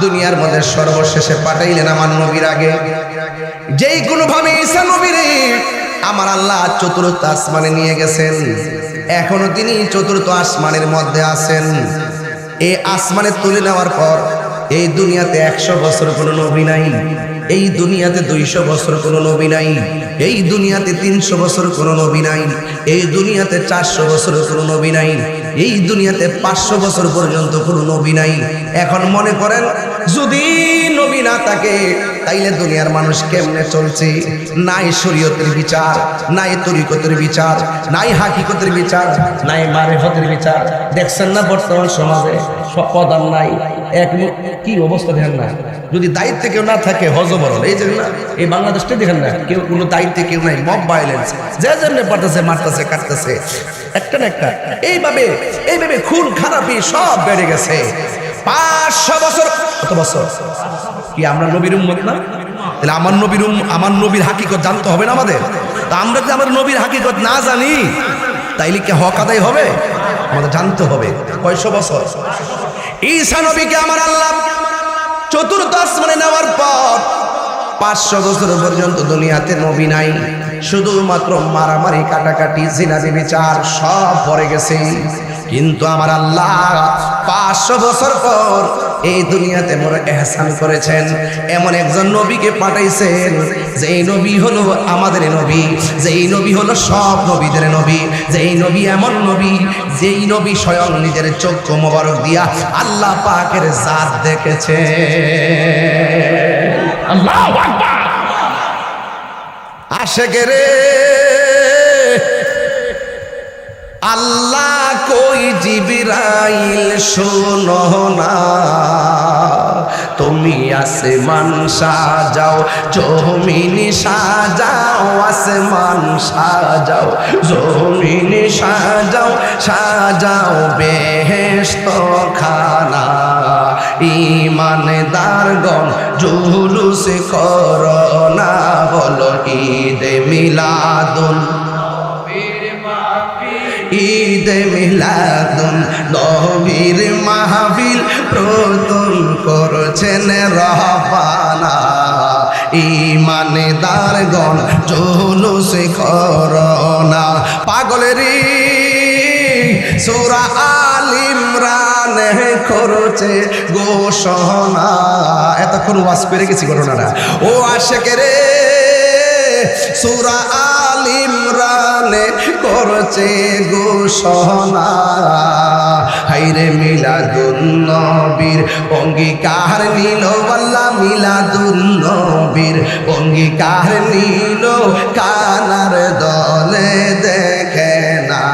দুনিয়ার মধ্যে সর্বশেষে পাঠাইলেন আমার নবীর আগে। যেই কোনো ভাবে ঈসা নবীরে আমার আল্লাহ চতুর্থ আসমানে নিয়ে গেছেন। এখনো তিনি চতুর্থ আসমানের মধ্যে আছেন। এই আসমানে তুলে নেওয়ার পর এই দুনিয়াতে 100 বছর কোনো নবী নাই, এই দুনিয়াতে 200 বছর কোনো নবী নাই, এই দুনিয়াতে 300 বছর কোনো নবী নাই, এই দুনিয়াতে 400 বছর কোনো নবী নাই, এই দুনিয়াতে 500 বছর পর্যন্ত কোনো নবী নাই। এখন মনে করেন যদি নবী না থাকে তাইলে দুনিয়ার মানুষ কেমনে চলছে? নাই শরীয়তের বিচার, নাই তরিকতের বিচার, নাই হাকিকতের বিচার, নাই মারিফতের বিচার। দেখছেন না বর্তমান সমাজে পদান নাই, এক কি অবস্থা দেখেন না। যদি দায়িত্বে কেউ না থাকে হজবরল, এই যে না এই বাংলাদেশটা দেখেন না, কেউ কোনো দায়িত্বে কেউ নাই, মব ভায়োলেন্স, যে যেমনি পারতেছে মারতেছে কাটতেছে, একটা না একটা এইভাবে খুন খারাপি সব বেড়ে গেছে। 500 বছর, কত বছর কি আমরা নবীর উম্মত না? তাহলে আমার নবীর হাকিকত জানতে হবে না আমাদের? তা আমরা যদি আমার নবীর হাকিকত না জানি তাইলে কি হক আদায় হবে? আমাদের জানতে হবে। কয়শো বছর ঈসা নবীকে আমার আল্লাহ চতুর্থ আসমানে নেওয়ার পর 500 বছর পর্যন্ত দুনিয়াতে নবী নাই। শুধুমাত্র মারামারি, কাটাকাটি, জিনাজি বিচার সব পড়ে গেছে। কিন্তু আমার আল্লাহ 500 বছর পর এই দুনিয়াতে বড় এহসান করেছেন। এমন একজন নবীকে পাঠাইছেন যেই নবী হলো আমাদের নবী, যেই নবী হলো সব নবীদের নবী, যেই নবী এমন নবী যেই নবী স্বয়ং নিজের চক্ষু মোবারক দিয়া আল্লাহ পাকের জাত দেখেছে। আল্লাহু আকবার। আশেকে রে আল্লাহ কই জিবরাইল শোনো না, তুমি আসমান সাজাও জমিন সাজাও, আসমান সাজাও জমিন সাজাও, সাজাও বেহেশত খানা। ঈমানদারগণ জুলুস করো না, বলো ঈদে মিলাদুন, ঈদে মিলাদুন নবীর মাহফিল প্রতুল করছেন রহবানা। ঈমানদারগণ জুলুস করো না। পাগলেরই সূরা আল ইমরান করছে ঘোষণা। এতক্ষণ ওয়াজ করে গেছি ঘটনাটা। ও আশেকে রে সূরা আল ইমরানে করছে ঘোষণা। হাইরে মিলাদুন নবীর অঙ্গীকার নিল, আল্লাহ মিলাদুন নবীর অঙ্গীকার নিল, কানার দলে দেখে না।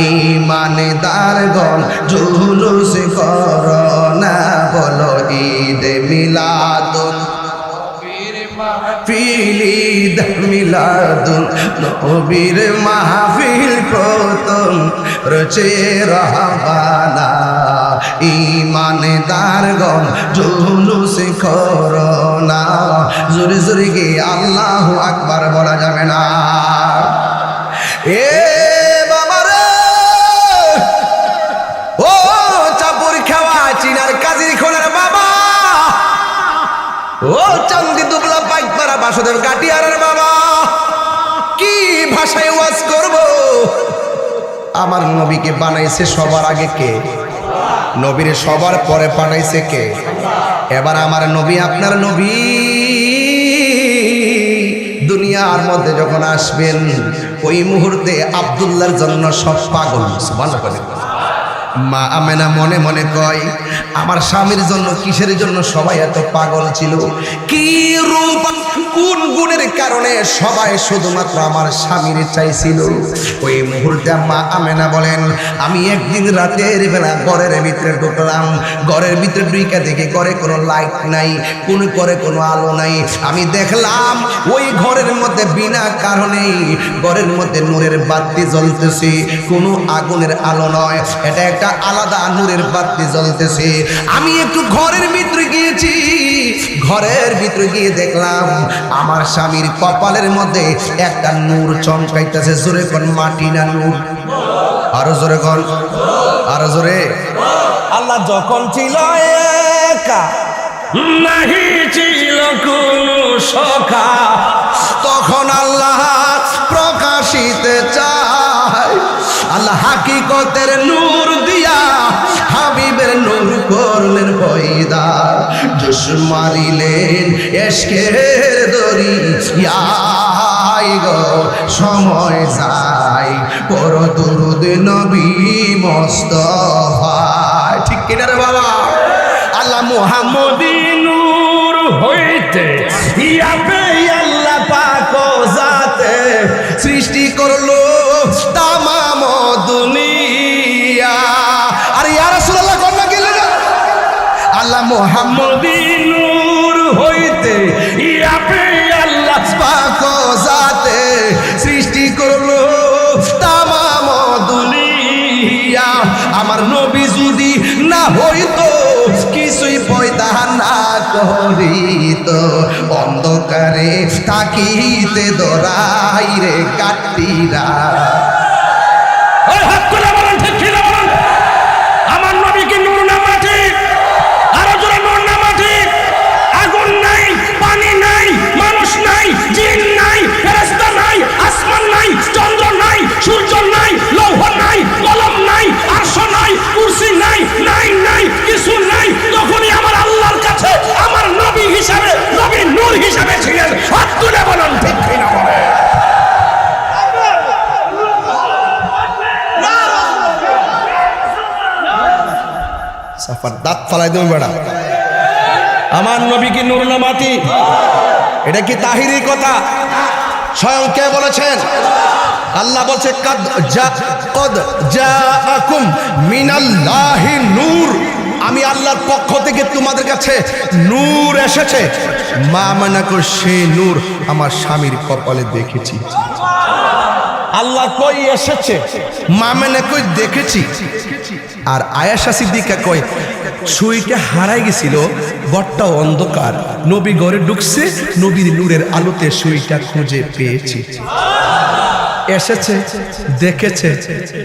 ঈমানদারগণ জুলুস করো না, বলো ঈদে মিলাদুন ফিলিদ মিলাদুন নবীর মাহফিল প্রথম রচে রহবানা ঈমানদারগণ জুলুস করোনা জোরে জোরে গিয়ে আল্লাহু আকবার বলা যাবে না। এ বাবা রে ও চাপুর খাওয়া চিনার কাজির খোলার বাবা, ও চান্দি দুবলা পাইকপাড়া বাসুদেব কাটিয়ারের বাবা, কি ভাষায় ওয়াজ করব? আমার নবীকে বানাইছে সবার আগে কে? নবীরে সবার পরে পাঠাইছে কে? এবার আমার নবী আপনার নবী দুনিয়ার মধ্যে যখন আসবেন ওই মুহূর্তে আব্দুল্লাহর জন্য সব পাগল। সুবহানাল্লাহ। মা আমেনা মনে মনে কয় আমার স্বামীর জন্য কিসের জন্য সবাই এত পাগল ছিল, কি রূপ কোন গুণের কারণে সবাই শুধুমাত্র আমার স্বামীর চাইছিল। ওই মুহূর্তে মা আমেনা বলেন আমি একদিন রাতের বেলা ঘরের ভিতরে ঢুকলাম, ঘরের ভিতরে ঢুকে দেখে ঘরে কোনো লাইট নাই, কোন ঘরে কোনো আলো নাই। আমি দেখলাম ওই ঘরের মধ্যে বিনা কারণেই ঘরের মধ্যে নূরের বাতি জ্বলতেছে, কোনো আগুনের আলো নয়, এটা একটা আলাদা নূরের বাতি জ্বলতেছে। আমি একটু ঘরের ভিতরে গিয়েছি, ঘরের ভিতরে গিয়ে দেখলাম আমার স্বামীর কপালের মধ্যে একটা নূর চমকাইতেছে। জোরে কোন মাটি না নূর? আরো জোরে কোন, আরো জোরে। আল্লাহ যখন ছিল একা, নাহি ছিল কোন সখা, তখন আল্লাহ প্রকাশিতে চায়। আল্লাহ হাকিকতের নূর দিয়া হাবিবের নূর করলেন পয়দা, জোশ মারিলেন এশকের দরিয়ায় গো সময় যায় পর দুরুদ নবী মুস্তাফা। ঠিক কিনা রে বাবা? আল্লাহ মুহাম্মদী নূর হইতে ইয়াবে আল্লাহ পাক জাতে সৃষ্টি করলো তামাম দুনিয়া। আর ইয়া রাসূলুল্লাহ কন্যা গেলেন আল্লাহ মুহাম্মদী নূর হইতে ইয়াবে আল্লাহ পাক জাতে সৃষ্টি করলো তামাম দুনিয়া। আমার নবী যদি না হইতো কিছুই পয়দা না করিত, অন্ধকারে থাকিতে দরাই রে কাটিরা। আমার নবীকে নূর না মাটি? আরো জোরে নূর না মাটি? আগুন নাই, পানি নাই, মানুষ নাই, জিন নাই, ফেরেশতা নাই, আসমান নাই, চন্দ্র নাই, সূর্য নাই, লৌহ নাই, কলম নাই, আরশ নাই, কুরসি নাই, নাই নাই কিছু নাই। তখনই আমার আল্লাহর কাছে আমার নবী হিসাবে, নবী নূর হিসাবে ছিলেন। হাত তুলে বলুন ঠিক কিনা বলে। সাফার দাঁত ফালাই দেবো বেড়া। আমার নবী কি নূর না মাটি? এটা কি তাহিরি কথা? স্বয়ং কে বলেছেন? আল্লাহ বলছে কদ জাআকুম মিনাল্লাহি নূর, আমি আল্লাহর পক্ষ থেকে তোমাদের কাছে নূর এসেছে। মা মানাকো সেই নূর আমার স্বামীর কপালে দেখেছি। আল্লাহ কই এসেছে? মা মানে কই দেখেছি। আর আয়েশা সিদ্দিকা কয় সুইটা হারাই গেছিল, ঘরটা অন্ধকার, নবী ঘরে ঢুকছে, নবীর নূরের আলোতে সুইটা খুঁজে পেয়েছি। এসেছে, দেখেছে,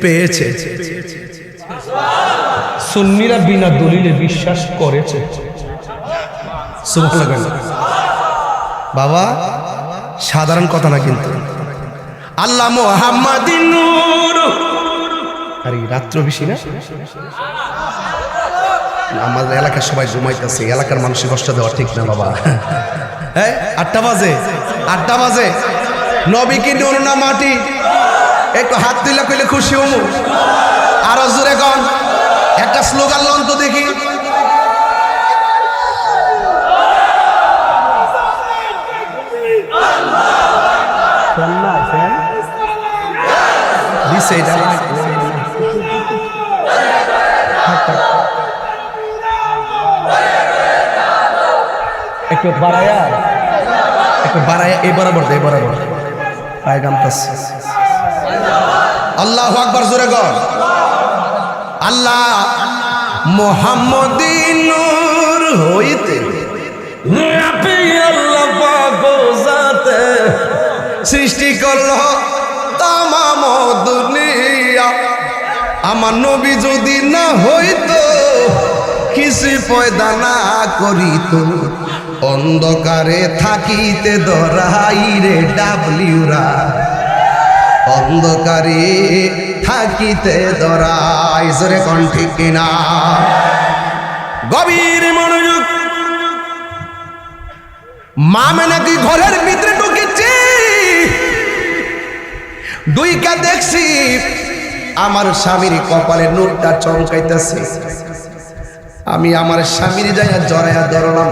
পেয়েছে। সুন্নিরা বিনা দলিলে বিশ্বাস করেছে। সুবহানাল্লাহ। বাবা সাধারণ কথা না কিন্তু। আল্লাহ মুহাম্মাদিন নূর। আরে রাত্র বেশি না? আমাদের এলাকার সবাই ঘুমাইতেছে, এলাকার মানুষের কষ্ট দেওয়া ঠিক না বাবা। হ্যাঁ 8টা বাজে, 8টা বাজে। নবী কি নূর না মাটি? একটু হাত তুলে কইলে খুশি হমু। আরো জোরে কন, একটা স্লোগান লন তো দেখি। দিছে এটা একটু বাড়ায়া বাড়ায় এই বরাবর দে বরাবর পায় গামতাস আল্লাহু আকবার জোরে গর আল্লাহ মুহাম্মদিন নূর হইতে আপনি আল্লাহ পাক জাতে সৃষ্টি করলো তামাম দুনিয়া আমার নবী যদি না হইতো কিছু পয়দা না করিত অন্ধকারে থাকিতে দরাই রে ডাবলিউরা অন্ধকারে থাকিতে দরাই জোরে কোন ঠিক কিনা গভীর মনোযোগ মা নাকি ঘরের ভিতরে ঢুকেছি দুইকা দেখছি আমার স্বামীর কপালে নূরটা চমকাইতেছে আমি আমার স্বামীর যাইয়া জড়াইয়া ধরলাম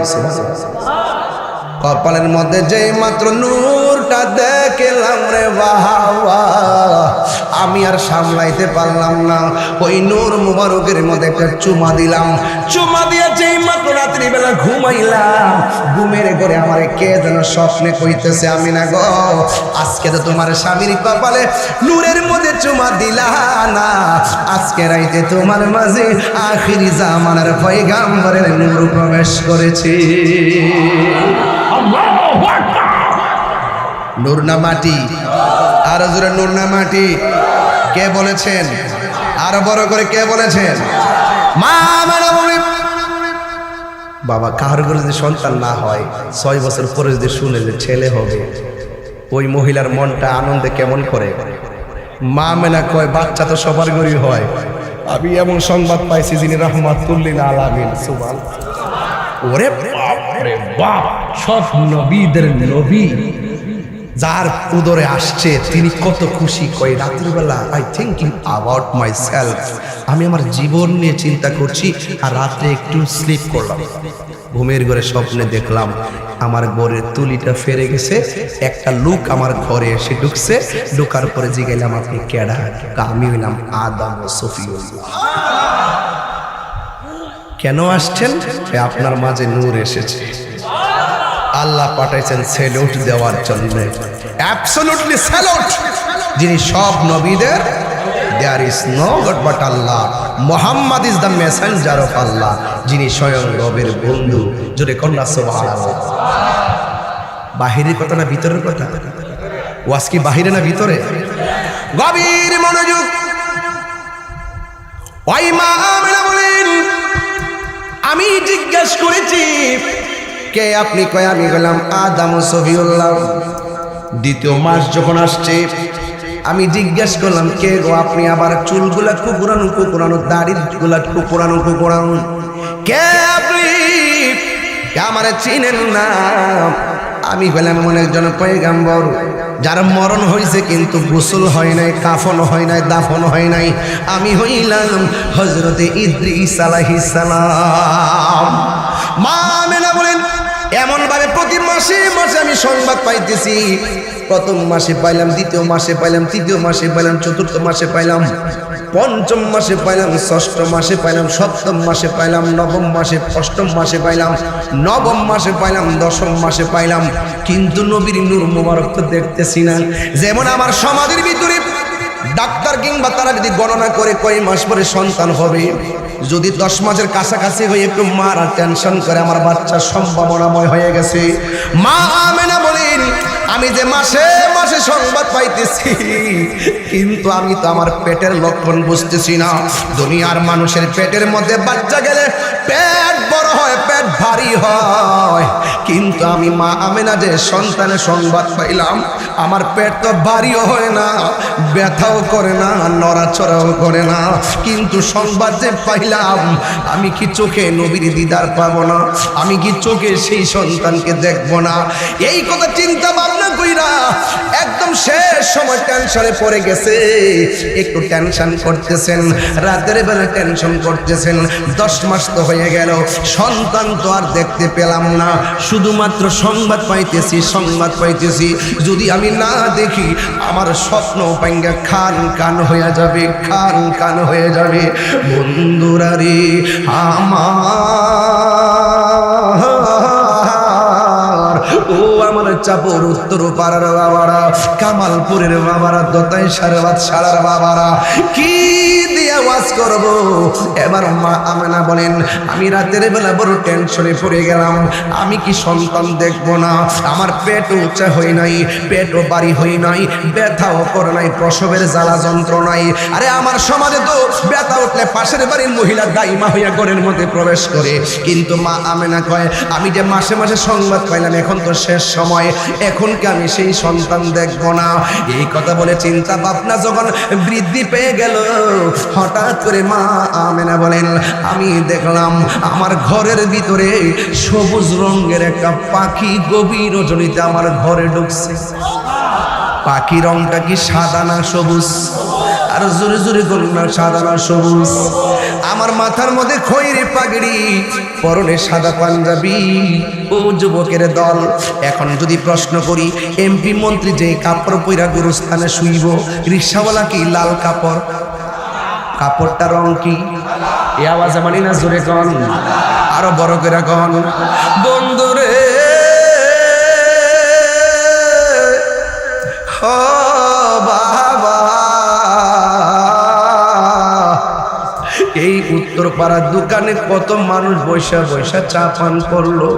কপালের মধ্যে যেই মাত্র নূরটা দেখলাম রে বাবা আমি আর সামলাইতে পারলাম না ওই নূর মুবারকের মধ্যে একটা চুমা দিলাম চুমা দিয়ে যেই মাত্র রাত্রিবেলা ঘুমাইলাম ঘুমের ঘরে আমার কে যেন স্বপ্নে কইতেছে আমি না গো আজকে তো তোমার স্বামীর কপালে নূরের মধ্যে চুমা দিলা না আজকে রাইতে তোমার মাঝে আখিরি জামানার পয়গাম্বরের নূর প্রবেশ করেছে নূর না মাটি আরো জোরে নূর না মাটি কে বলেছেন আরো বড় করে কে বলেছেন মা মানে বলে বাবা কার ঘরে যদি সন্তান না হয় 6 বছর পরে যদি শুনে যে ছেলে হবে ওই মহিলার মনটা আনন্দে কেমন করে মা মেনা কয় বাচ্চা তো সবার ঘরেই হয় আমি এমন সংবাদ পাইছি যিনি রাহমাতুল্লিল আলামিন সুবহানাল্লাহ ওরে বাপ রে বাপ সব নবীদের নবী যার উদরে আসছে তিনি কত খুশি কয় রাত্রিবেলা I thinking about my self আমি আমার জীবন নিয়ে চিন্তা করছি আর রাত্রে একটু স্লিপ করলাম ঘুমের ঘরে স্বপ্নে দেখলাম আমার ঘরের তুলিটা ফেরে গেছে একটা লোক আমার ঘরে এসে ঢুকছে ঢুকার পরে জিগাইলাম আপনি কেডা আমি হইলাম আদম ও সফিউল্লাহ কেন আসছেন আপনার মাঝে নূর এসেছে আল্লাহ পাঠাইছেন স্যালুট দেওয়ার জন্য অ্যাবসলিউটলি স্যালুট যিনি সব নবীদের there is no god but Allah Muhammad is the messenger of Allah যিনি স্বয়ং রবের বন্ধু জোরে কন্যা সুবহানাল্লাহ বাহিরের কথা না ভিতরের কথা ওয়াজ কি বাহিরে না ভিতরে গভীর মনোযোগ ওই মা আমিনা বলেন আমি জিজ্ঞাসা করেছি কে আপনি কয় আমি গেলাম আদম সফিউল্লাহ দ্বিতীয় মাস যখন আসছে আমি জিজ্ঞাসা করলাম কে গো আপনি আবার চুলগুলা কুকুরানো দাড়িগুলা কুকুরানো কে আপনি আমার চিনেন না আমি বললাম এমন একজন পয়গাম্বর যার মরণ হয়েছে কিন্তু গোসল হয় নাই কাফন হয় নাই দাফন হয় নাই আমি হইলাম হযরতে ইদ্রিস আলাইহিস সালাম মা আমিনা বলেন এমন ভাবে প্রতি মাসে মাসে আমি সংবাদ পাইতেছি প্রথম মাসে পাইলাম দ্বিতীয় মাসে পাইলাম তৃতীয় মাসে পাইলাম চতুর্থ মাসে পাইলাম পঞ্চম মাসে পাইলাম ষষ্ঠ মাসে পাইলাম সপ্তম মাসে পাইলাম নবম মাসে অষ্টম মাসে পাইলাম নবম মাসে পাইলাম দশম মাসে পাইলাম কিন্তু নবীর নূর মুবারক তো দেখতেছি না যেমন আমার সমাধির ভিতরে ডাক্তার কিংবা তারা যদি গণনা করে কয় মাস পরে সন্তান হবে যদি 10 মাসের কাছাকাছি হয়ে একটু মারা টেনশন করে আমার বাচ্চার সম্ভাবনাময় হয়ে গেছে মা আমিনা বলেন আমি যে মাসে মাসে সংবাদ পাইতেছি কিন্তু আমি তো আমার পেটের লক্ষণ বুঝতেছি না দুনিয়ার মানুষের পেটের মধ্যে বাচ্চা গেলে পেট বড় হয় পেট ভারী হয় কিন্তু আমি মা আমিনা যে সন্তানের সংবাদ পাইলাম আমার পেট তো ভারীও হয় না ব্যথাও করে না নড়াচড়াও করে না কিন্তু সংবাদ যে পাইলাম আমি কি চোখে নবীর দিদার পাবো না আমি কি চোখে সেই সন্তানকে দেখবো না এই কথা চিন্তা ভাবনা কইরা একদম শেষ সময় টেনশনে পড়ে গেছে একটু টেনশন করতেছেন রাতের বেলা টেনশন করতেছেন 10 মাস তো হয়ে গেল সন্তান তো আর দেখতে পেলাম না শুধুমাত্র সংবাদ পাইতেছি যদি আমি না দেখি আমার স্বপ্ন ভাঙ্গা খান হয়ে যাবে খান হয়ে যাবে বন্ধুরা রে আমার ও আমার চাপুর উত্তর পাড়ার বাবারা, কামালপুরের বাবারা, দোতাই সারাবাদ সারার বাবারা, কি দিয়ে ওয়াজ করব? এবার মা আমেনা বলেন, আমি রাতের বেলা বড় টেনশনে পড়ে গেলাম। আমি কি সন্তান দেখব না? আমার পেট উঁচা হই নাই, পেটও বাড়ি হই নাই, ব্যথাও করে নাই, প্রসবের জ্বালা যন্ত্রণাই। আরে আমার সমাজে তো ব্যথা উঠলে পাশের বাড়ির মহিলা দাইমা হইয়া ঘরের মধ্যে প্রবেশ করে। কিন্তু মা আমেনা কয়, আমি যে মাসে মাসে সংবাদ পাইলাম, এখন তো শেষ সময়, এখন কি আমি সেই সন্তান দেখব না? এই কথা বলে চিন্তা ভাবনা যখন বৃদ্ধি পেয়ে গেল, হঠাৎ করে মা আমেনা বলেন, আমি দেখলাম আমার ঘরের ভিতরে সবুজ রঙের একটা পাখি গভীর রজনীতে আমার ঘরে ঢুকছে। পাখি রংটা কি সাদা না সবুজ? আর জোরে জোরে বলুন না, সাদা না সবুজ? আমার মাথার মধ্যে খয়েরি পাগড়ি, পরনে সাদা পাঞ্জাবি, ও যুবকের দল। এখন যদি প্রশ্ন করি, এমপি মন্ত্রী যে কাপড় পইরা গুরুস্থানে শুইব, রিক্সাওয়ালা কি লাল কাপড়? কাপড়টা রং কি? এ আওয়াজ মানি না, জোরে কন, আরো বড় করে কন। বন্ধুরে ও বাবা, এই উত্তর পাড়ার দোকানে কত মানুষ বৈশা বৈশা চা পান করলো।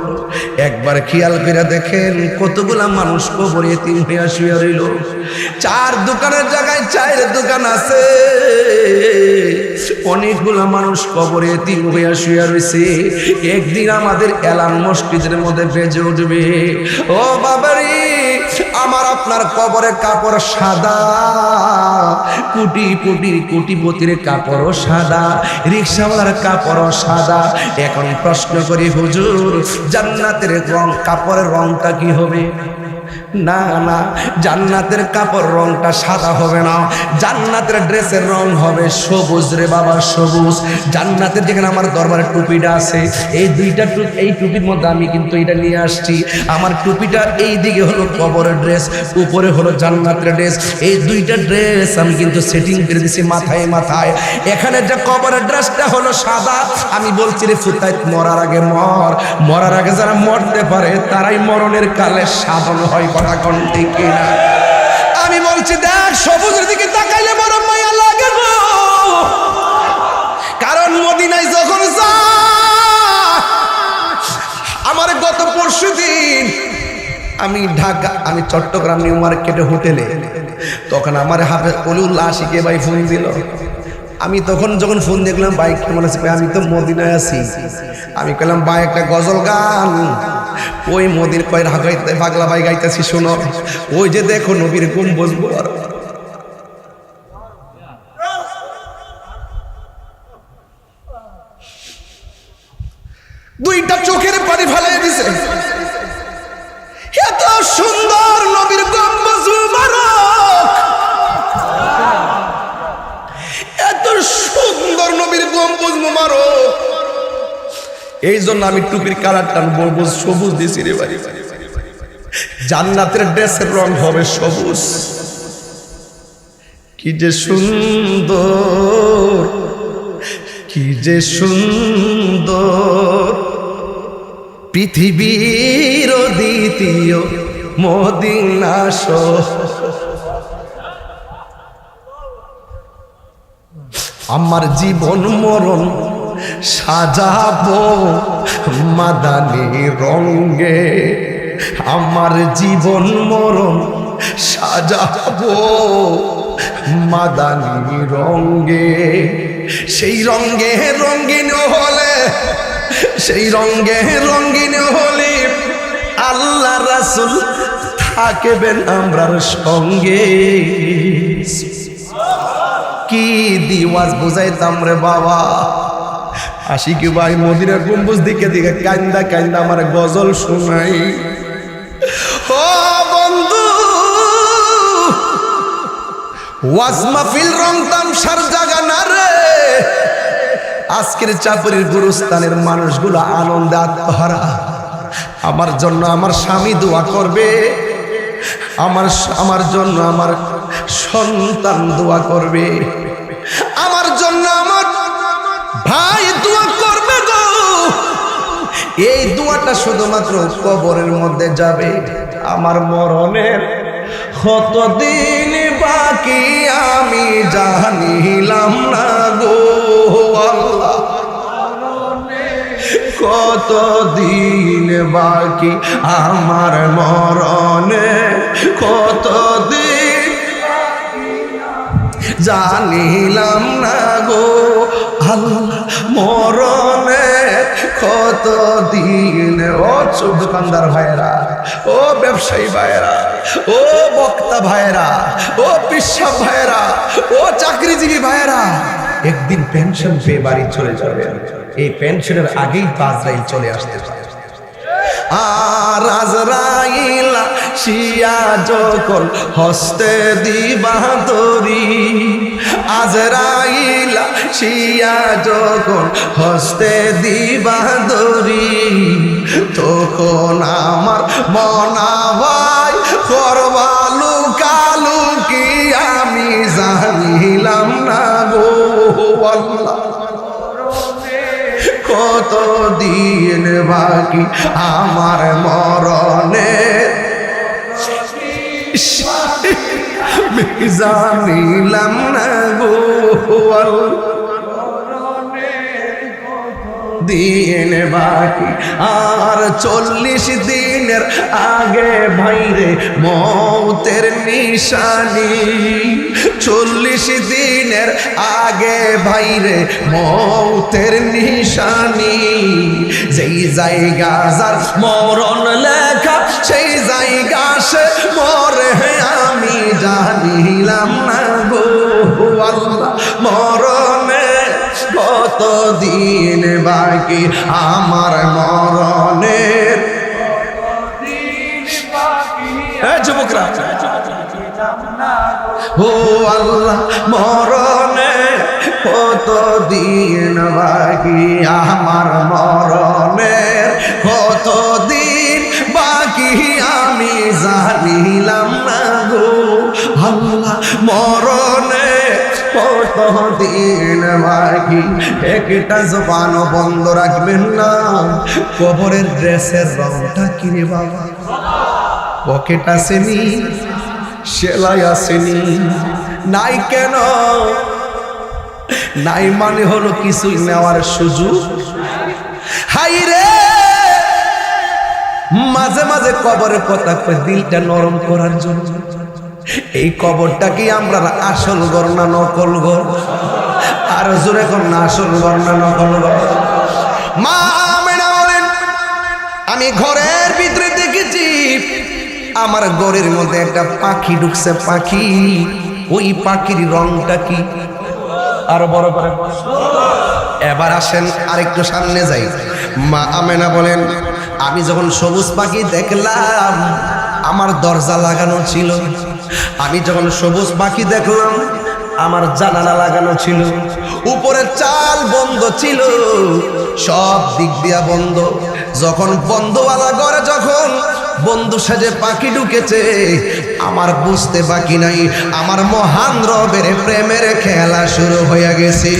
একবার খেয়াল করে দেখেন কতগুলা মানুষ কবরে এতিম হইয়া শুয়ে রইল। চার দোকানের জায়গায় চায়ের দোকান আছে, অনেকগুলা মানুষ কবরে এতিম হইয়া শুয়ে রয়েছে। একদিন আমাদের এলান মসজিদের মধ্যে বেজে উঠবে, ও বাবারি, আমার আপনার কবরে কাপড় সাদা, কোটিপতির কাপড়ও সাদা, রিক্সাওয়ালার কাপড়ও সাদা। এখন প্রশ্ন করি, হুজুর, জান্নাতের রং কাপড়ের রংটা কি হবে? না না, জান্নাতের কাপড় রংটা সাদা হবে না, জান্নাতের ড্রেসের রং হবে সবুজ রে বাবা, সবুজ। জান্নাতের যেখানে আমার দরবারে টুপিটা আছে, এই দুইটা এই টুপির মধ্যে আমি কিন্তু এটা নিয়ে আসছি। আমার টুপিটা এই দিকে হলো কবরের ড্রেস, উপরে হলো জান্নাতের ড্রেস। এই দুইটা ড্রেস আমি কিন্তু সেটিং করে দিছি মাথায় মাথায়। এখানে যে কবরের ড্রেসটা হলো সাদা, আমি বলছি রে ফুতাই, মরার আগে মরার আগে যারা মরতে পারে তারাই মরণের কালে সাধন হয়। কথা কোন ঠিক না? আমি বলছি, দেখ, সবুজের দিকে তাকাইলে বড় মায়া লাগে গো। কারণ মদিনায় যখন যা, আমার গত পরশুদিন আমি চট্টগ্রাম নিউ মার্কেটে হোটেলে, তখন আমার হাফেজ অলিউল্লাহ আশিকে ভাই ফোন দিল। আমি তখন যখন ফোন দেখলাম, বাইক কেমন আছে, আমি তো মদিনায় আছি। আমি কইলাম, ভাই একটা গজল গান। ওই মদির কয় গাইতে, পাগলা ভাই গাইতেছি, শোনো, ওই যে দেখো নবীর গম্বুজ, দুইটা চোখের পানি ফেলাই দিছে। এত সুন্দর নবীর গম্বুজ মুবারক, এত সুন্দর নবীর গম্বুজ মুবারক। এই জন্য আমি টুপির কালারটা বলবো সবুজ দিছি রে ভাই। জান্নাতের ড্রেসের রং হবে সবুজ। কি যে সুন্দর, কি যে সুন্দর, পৃথিবীর দ্বিতীয় মদিনা শহর। আমার জীবন মরণ সাজাবো মাদানী রঙে, আমার জীবন মরণ সাজাবো মাদানী রঙে। সেই রঙে রঙিন হলে, সেই রঙে রঙিন হলে আল্লাহ রাসূল থাকবেন আমরার সঙ্গে। কি দিওয়াজ বুঝাইতাম রে বাবা। আশিকি ভাই মদিনার গম্বুজ দিকে দিকে কান্দা কান্দা আমার গজল শোনাই। ও বন্ধু, ওয়াজ মাহফিল রং তামসার জায়গা না রে। আজকের চাপড়ির গুরুস্থানের মানুষগুলো আনন্দে আত্মহারা। আমার জন্য আমার স্বামী দোয়া করবে, আমার জন্য আমার সন্তান দোয়া করবে, আমার জন্য আমার ভাই দোয়া করবে গো। এই দোয়াটা শুধুমাত্র কবরের মধ্যে যাবে, আমার মরণের কতদিন বাকি আমি জানিলাম না গো আল্লাহ, কতদিন বাকি আমার মরণে, কতদিন জানিলাম না গো আল্লাহ, মরণে কতদিন। ও দোকানদার ভাইরা, ও ব্যবসায়ী ভাইরা, ও বক্তা ভাইরা, ও পিসাব ভাইরা, ও চাকরিজীবী ভাইরা, একদিন পেনশন পেয়ে বাড়ি চলে যাবে। এই পেনশনের আগেই আজরাইল চলে আসতে পারে। আর আজরাইল শিয়া যখন হস্তে দিবা দড়ি, আজরাইল শিয়া যখন হস্তে দিবা দড়ি, তখন আমার মনা ভাই করবা লুকালুকি আমি জানিলাম না গো আল্লাহ, কতদিন বাকি আমার মরণে জানিলাম না গো দিন বাকি। আর 40 দিনের আগে ভাইরে মৌতের নিশানি, 40 দিনের আগে ভাইরে মৌতের নিশানি, যেই জায়গা যার মরণ লেখা সেই জায়গা সে মরে আমি জানিলাম না গো আল্লাহ, মরণে কতদিন বাকি আমার মরণের। যুবকরা ও আল্লাহ, মরণে কতদিন বাকি আমার মরণের, কতদিন বাকি আমি জানিলাম না গো আল্লাহ, মরণে কতদিন বাকি। একটা জবানও বন্ধ রাখবেন না। কবরের ড্রেসের রংটা কি রে বাবা? পকেট আসেনি, সেলাই আসেনি, নাই কেন? নাই মানে হলো কিছুই নেওয়ার সুযোগ। হাই রে, মাঝে মাঝে কবরের কথা কই দিলটা নরম করার জন্য। এই কবরটা কি আমরা আসল ঘর না নকল ঘর? আর জোরে কোন না, আসল ঘর না নকল ঘর? মা আমেনা বলেন, আমি ঘরের ভিতরে দেখেছি আমার ঘরের মধ্যে একটা পাখি ঢুকছে। পাখি, ওই পাখির রংটা কি? আরো বড় করে এবার আসেন আরেকটু সামনে যাই। মা আমেনা বলেন, আমি যখন সবুজ পাখি দেখলাম আমার দরজা লাগানো ছিল, আমি যখন সবুজ পাখি দেখলাম আমার জানালা লাগানো ছিল, উপরের চাল বন্ধ ছিল, সব দিক দিয়া বন্ধ। যখন বন্ধওয়ালা ঘরে যখন বন্ধু সাজে পাখি ঢুকেছে, আমার বুঝতে বাকি নাই আমার মহান রবের প্রেমের খেলা শুরু হয়ে গেছে।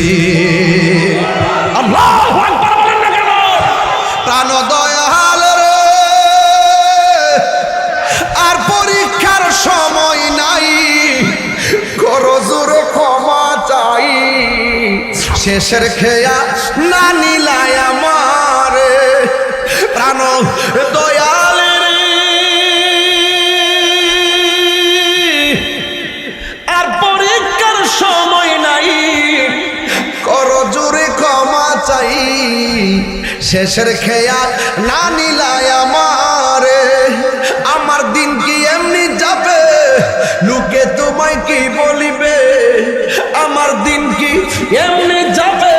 আল্লাহু আকবার বলেন না কেন? প্রাণ দয়াল রে, আর পরীক্ষার সময় নাই, করো জোরে ক্ষমা চাই, শেষের খেয়া না নিলাই আমার প্রাণ দয়াল রে, আর পরীক্ষার সময় নাই, করো জোরে ক্ষমা চাই, শেষের খেয়া না নিলাই আমার। আমার দিন কি এমনি যাবে, লোকে তোমায় কি বলিবে? আমার দিন কি এমনি যাবে,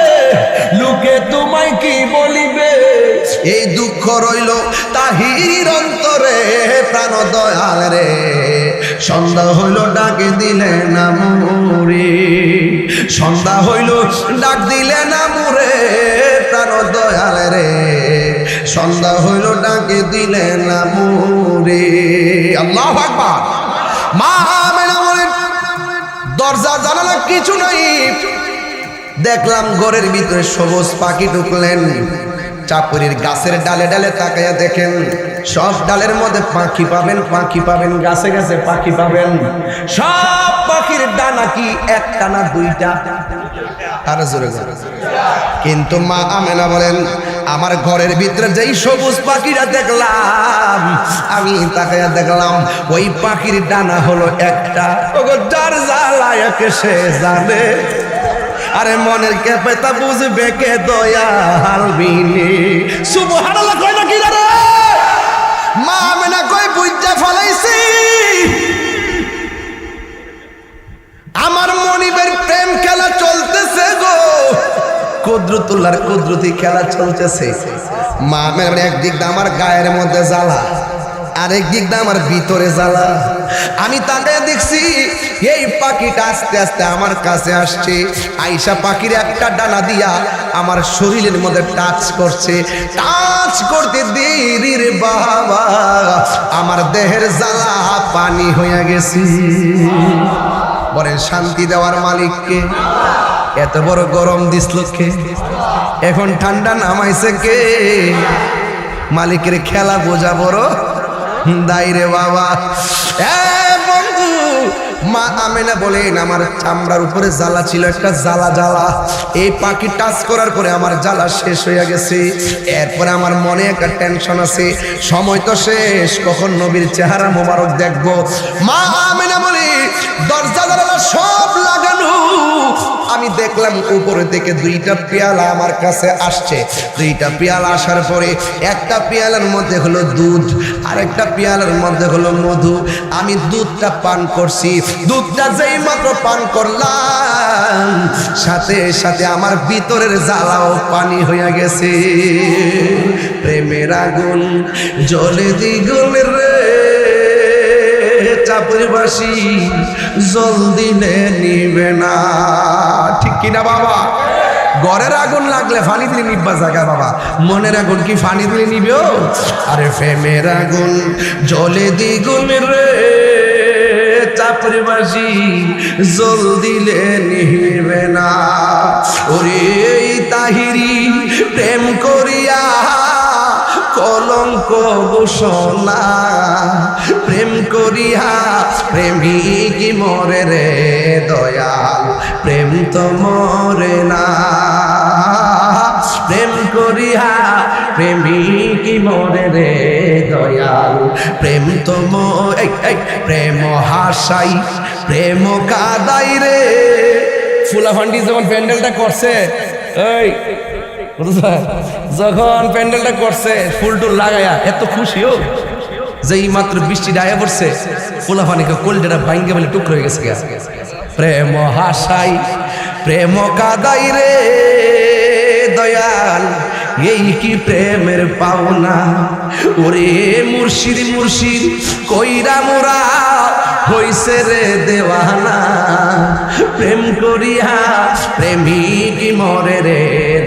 লোকে তোমায় কি বলিবে? এই দুঃখ রইল তাহির অন্তরে প্রাণ দয়াল রে, সন্ধ্যা হইল ডাকে দিলে না মুরে, সন্ধ্যা হইল ডাক দিলে না মুরে প্রাণ দয়াল রে, সন্ধ্যা হইল ডাকে দিলে না মুরে। আল্লাহু আকবার। মা আমেনা বলেন, দরজা জানালা কিছু নাই, দেখলাম ঘরের ভিতরে সবুজ পাখি ঢুকলেন। চাপুরির গাছের ডালে ডালে তাকাইয়া দেখেন, সব ডালের মধ্যে পাখি পাবেন, পাখি পাবেন, গাছে গাছে পাখি পাবেন। সব পাখির ডানা কি একটা না দুইটা? আর জোরে জোরে। কিন্তু মা আমেনা বলেন, আমার ঘরের ভিতরে যেই সবুজ পাখিরা দেখলাম, আমি তাকাইয়া দেখলাম ওই পাখির ডানা হলো একটা। ওগো যার জ্বালায় সে জানে, আরে মনের কেপেতা বুঝবে কে দয়াল বিনে। সুবহানাল্লাহ কয় না কি রে? মা আমেনা কই বুঝা ফলাইছি, আমার মনিবের প্রেম খেলা চলতেছে গো, কুদরতুল্লাহর কুদরতি খেলা চলতেছে। মা আমেনা একদিক দিয়ে আমার গায়ের মধ্যে জ্বালা, আরেক দিক দিয়ে আমার ভিতরে জ্বালা। আমি তাকে দেখছি এই পাখিটা আস্তে আস্তে আমার কাছে আসছে, আইসা পাখির একটা ডানা দিয়া আমার শরীরের মধ্যে টাচ করছে। টাচ করতে দেরি রে বাবা, আমার দেহের জ্বালা পানি হয়ে গেছে। বলেন শান্তি দেওয়ার মালিককে? এত বড় গরম দিছিল কে? এখন ঠান্ডা নামাইছে কে? মালিকের খেলা বোঝা বড় দাইরে বাবা। বন্ধু, মা আমেনা বলেন আমার চামড়ার উপরে জ্বালা ছিল, একটা জ্বালা জ্বালা। এই পাখি টাচ করার পরে আমার জ্বালা শেষ হয়ে গেছে। এরপরে আমার মনে একটা টেনশন আছে, সময় তো শেষ, কখন নবীর চেহারা মোবারক দেখবো। মা আমেনা বলে দরজা জানালা সব লাগানো, আমি দেখলাম উপরে থেকে দুইটা পেয়ালা আমার কাছে আসছে। দুইটা পেয়ালা আসার পরে একটা পেয়ালার মধ্যে হলো দুধ, আর একটা পেয়ালার মধ্যে হলো মধু। আমি দুধটা পান করছি, দুধটা যেই মাত্র পান করলাম, সাথে সাথে আমার ভিতরের জ্বালাও পানি হয়ে গেছে। প্রেমের আগুন জ্বলে দ্বিগুণ রে, চাপুরবাসী জল দিলে নিবে না। ঠিক কিনা বাবা? ঘরের আগুন লাগলে ফানি দিলে নিবা জায়গা বাবা, মনের আগুন কি ফানি দিলে নিবেও? আরে প্রেমের আগুন জ্বলে দ্বিগুণ রে, চাপুরবাসী জল দিলে নিবে না। ওরে তাহিরি প্রেম করিয়া কলঙ্ক ঘোষণা, প্রেম করিয়া প্রেমিক মরে রে দয়াল, প্রেম তো মরে না। প্রেম করিয়া প্রেমিক মরে রে দয়াল, প্রেম তো প্রেম হাসাই প্রেম কাদাই রে। ফুলাফান্ডি যখন প্যান্ডেলটা করছে, এই যখন প্যান্ডেলটা করছে ফুল টুল লাগাইয়া এত খুশিও, যেই মাত্র বৃষ্টিটা আয়া পড়ছে, ফুলাফানিকে কোল্ডেটা ভাঙ্গে বলে টুকরো হয়ে গেছে। প্রেম হাসাই প্রেম কাদাই রে দয়াল, এই কি প্রেমের পাওনা। ওরে মুর্শিদ মুর্শিদ কইরা মোরা হইছে রে দেওয়ানা, প্রেম করিয়া প্রেমিক মরে রে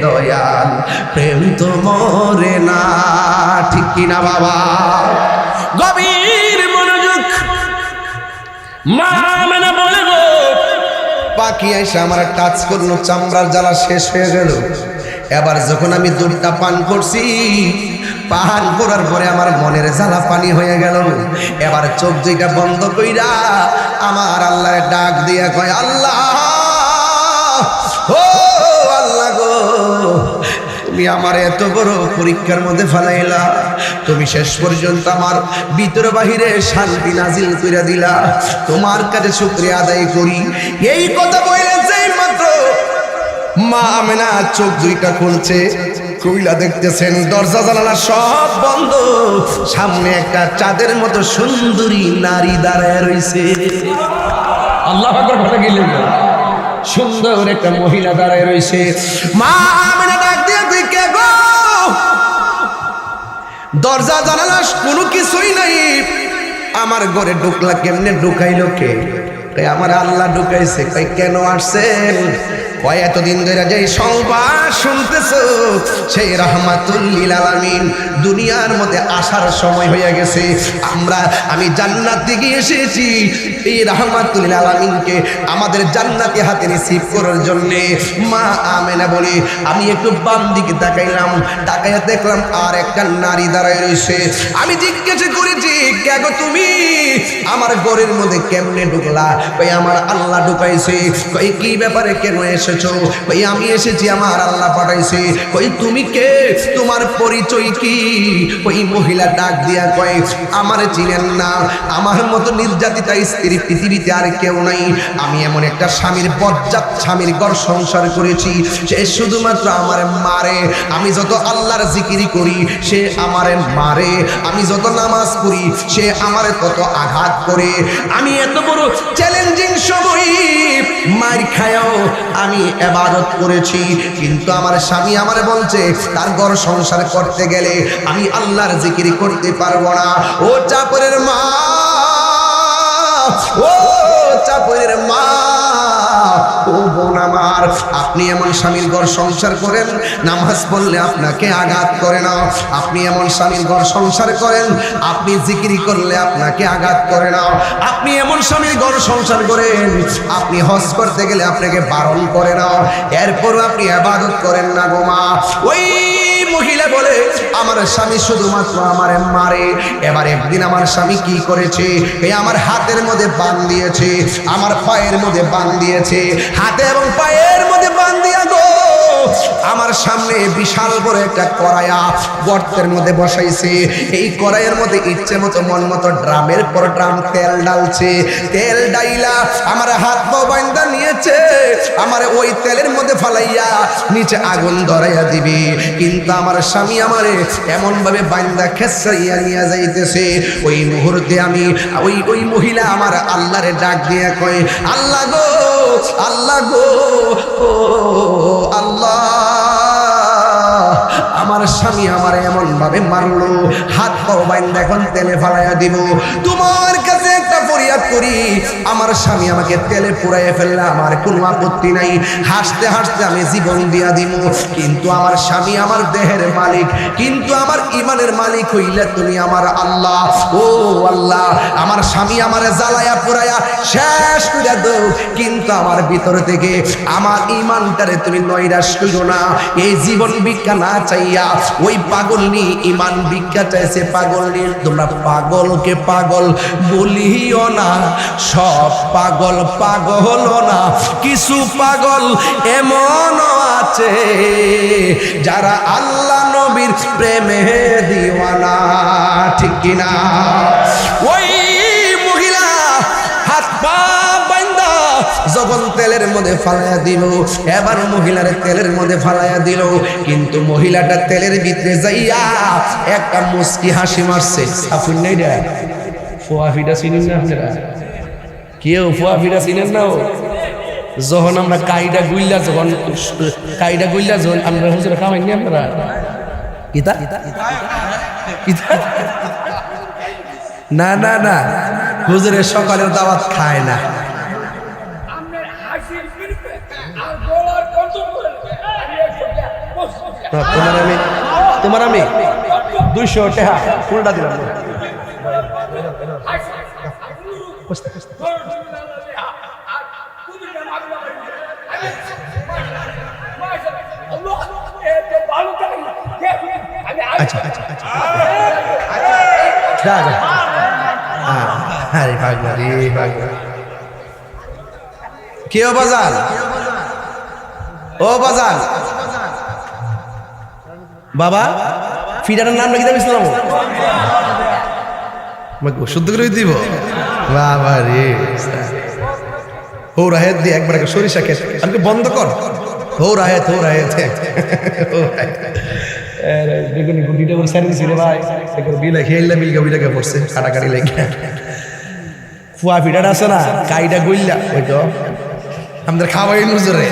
দয়াল, প্রেম তো মরে না। ঠিক কিনা বাবা? গভীর মনোযোগ। মা আমেনা বলে গো, পাখি এসে আমার টাচ করলো, চামড়ার জ্বালা শেষ হয়ে গেল। এবার যখন আমি দুধটা পান করছি, পান করার পরে আমার মনের জ্বালা পানি হয়ে গেল। এবার চোখ দুইটা বন্ধ কইরা আমার আল্লাহর ডাক দিয়া কয়, আল্লাহ ও আল্লাহ গো, তুমি আমার এত বড় পরীক্ষার মধ্যে ফেলাইলা, তুমি শেষ পর্যন্ত আমার ভিতর বাহিরে শান্তি নাজিল কইরা দিলা, তোমার কাছে শুকরিয়া আদায় করি। এই কথা বলেছে মাত্র মা আমেনা চোখ দুইটা খুলছে, কইলা দেখতেছেন দরজা জানালা সব বন্ধ, সামনে একটা চাঁদের মতো সুন্দরী নারী দাঁড়ায় রইছে। আল্লাহু আকবার কথা গেলেন, সুন্দর একটা মহিলা দাঁড়ায় রইছে। মা আমেনা ডাক দিয়ে দিকে গো, দরজা জানালা কোনো কিছুই নাই, আমার ঘরে ঢুকলা কেমনে, ঢুকাইলো কে? কই আমার আল্লাহ ঢুকাইছে। কই কেন আসছেন? কয় এতদিন ধরে যে সংবাদ শুনতেছো সেই রাহমাতুল লিল আলামিন দুনিয়ার মধ্যে আসার সময় হয়ে গেছে। আমি জান্নাত থেকে এসেছি এই রাহমাতুল লিল আলামিনকে আমাদের জান্নাতি হাতে রিসিভ করার জন্য। মা আমেনা বলে আমি একটু বাম দিকে তাকাইলাম, তাকাইয়া দেখলাম আর একটা নারী দাঁড়ায় রয়েছে। আমি জিজ্ঞেস করেছি, কে গো তুমি? আমার ঘরের মধ্যে কেমনে ঢুকলা? কই আমার আল্লাহ ঢুকাইছে। কই কি ব্যাপারে কেন এসেছো? কই আমি এসেছি আমার আল্লাহ পাঠাইছে। কই তুমি কে? তোমার পরিচয় কি? ওই মহিলা ডাক দিয়া কয়, আমার চিনেন না, আমার মতো নির্যাতিতা স্ত্রী পৃথিবীতে আর কেউ নাই। আমি এমন একটা স্বামীর বজ্জাত স্বামীর ঘর সংসার করেছি, সে শুধুমাত্র আমারে মারে। আমি যত আল্লাহর জিকিরি করি সে আমারে মারে, আমি যত নামাজ পড়ি সে আমারে তত আঘাত করে। আমি এত বড় চ্যালেঞ্জিং সময় মার খায়াও আমি ইবাদত করেছি, কিন্তু আমার স্বামী আমারে বলছে তার ঘর সংসার করতে গেলে আমি আল্লাহর জিকিরি করতে পারবো না। ও চাপরের মা, ও চাপরের মা, ও বোন আমার, আপনি এমন স্বামীর ঘর সংসার করেন, নামাজ পড়লে আপনাকে আঘাত করে না। আপনি এমন স্বামীর ঘর সংসার করেন, আপনি জিকিরি করলে আপনাকে আঘাত করে না। আপনি এমন স্বামীর ঘর সংসার করেন, আপনি হজ করতে গেলে আপনাকে বারণ করে না, এরপরও আপনি ইবাদত করেন না গো মা। ওই মহিলা বলে আমার স্বামী শুধুমাত্র আমারে মারে। এবার একদিন আমার স্বামী কি করেছে? এই আমার হাতের মধ্যে বান দিয়েছে, আমার পায়ের মধ্যে বান দিয়েছে, হাতে এবং পায়ের মধ্যে বান দিয়া গো আমার সামনে বিশাল বড় একটা কড়াইয়া গর্তের মধ্যে বসাইছে। এই কড়াইয়ের মধ্যে ইচ্ছে মতো মন মতো ড্রামের পর ড্রাম তেল ডালছে। তেল ডাইলা আমার হাত পা বাইন্দা নিয়েছে, আমার ওই তেলের মধ্যে ফালাইয়া নিচে আগুন ধরাইয়া দিবে। কিন্তু আমার স্বামী আমারে এমন ভাবে বাইন্দা খেসাইয়া নিয়ে যাইতেছে। ওই মুহূর্তে আমি ওই মহিলা আমার আল্লাহরে ডাক দিয়ে কয়, আল্লাহ গো, আল্লাহ গো, ও আল্লাহ, আমার স্বামী আমার এমন ভাবে মারলো, হাত পাও বাইন্দা এখন তেলে ফালাইয়া দিব। তোমার কাছে একটা ফরিয়াদ করি, আমার স্বামী আমাকে তেলে পুরাইয়া ফেললে আমার কোনো আপত্তি নাই, হাসতে হাসতে আমি জীবন দিয়া দিব। কিন্তু আমার স্বামী আমার দেহের মালিক, কিন্তু আমার ইমানের মালিক হইলে তুমি আমার আল্লাহ। ও আল্লাহ, আমার স্বামী আমার জ্বালায়া পুরাইয়া শেষ করে দাও, কিন্তু আমার ভিতর থেকে আমার ইমানটারে তুমি নৈরাশ করো না। এই জীবন ভিক্ষা না চাইয়া ওই পাগলনি ইমান ভিক্ষা চাইছে। পাগলনি, তোমরা পাগলকে পাগল বলিও না, সব পাগল পাগল না, কিছু পাগল এমনও আছে যারা আল্লাহ নবীর প্রেমে দিওয়ানা। ঠিক কিনা? ওই মহিলা হাত পা বাইন্দা যখন তেলের মধ্যে ফালাইয়া দিল, এবার মহিলার তেলের মধ্যে ফালাইয়া দিল, কিন্তু মহিলাটা তেলের ভিতরে যাইয়া একটা মুস্কি হাসি মারছে। আফুন নাই রে, ফোয়া ফিটা চিনেন না আপনারা? কেউ ফোয়া ফিটা চিনেন না? যখন আমরা কাইডা গুইলা যখন আমরা হুজুরে খাওয়াইনি আপনারা কিতা কিতা? না না না, হুজুরের সকালের দাওয়াত খায় না। তোমার আমি 200 টাকা উল্টা দিলাম। আচ্ছা আচ্ছা কেউ বাজার, ও বাজার বাবা, ফিডারের নাম নাকি দেবে ইসলাম শুদ্ধ করে দিব। বাবা রে, ও রাহেত দিয়ে একবার সরিষা খেত আমাকে বন্ধ কর। ও রাহেত, ও রাহেত, বেগুনি গুটিটা ওর সার্ভিস রে ভাই, বিলা খেললা বিলকা বিলাকে পড়ছে কাটাকাটি লেগে। ফুয়া ফিডার আছে না, কাইটা গইল্লা, ওই তো আমাদের খাওয়াই নুজরে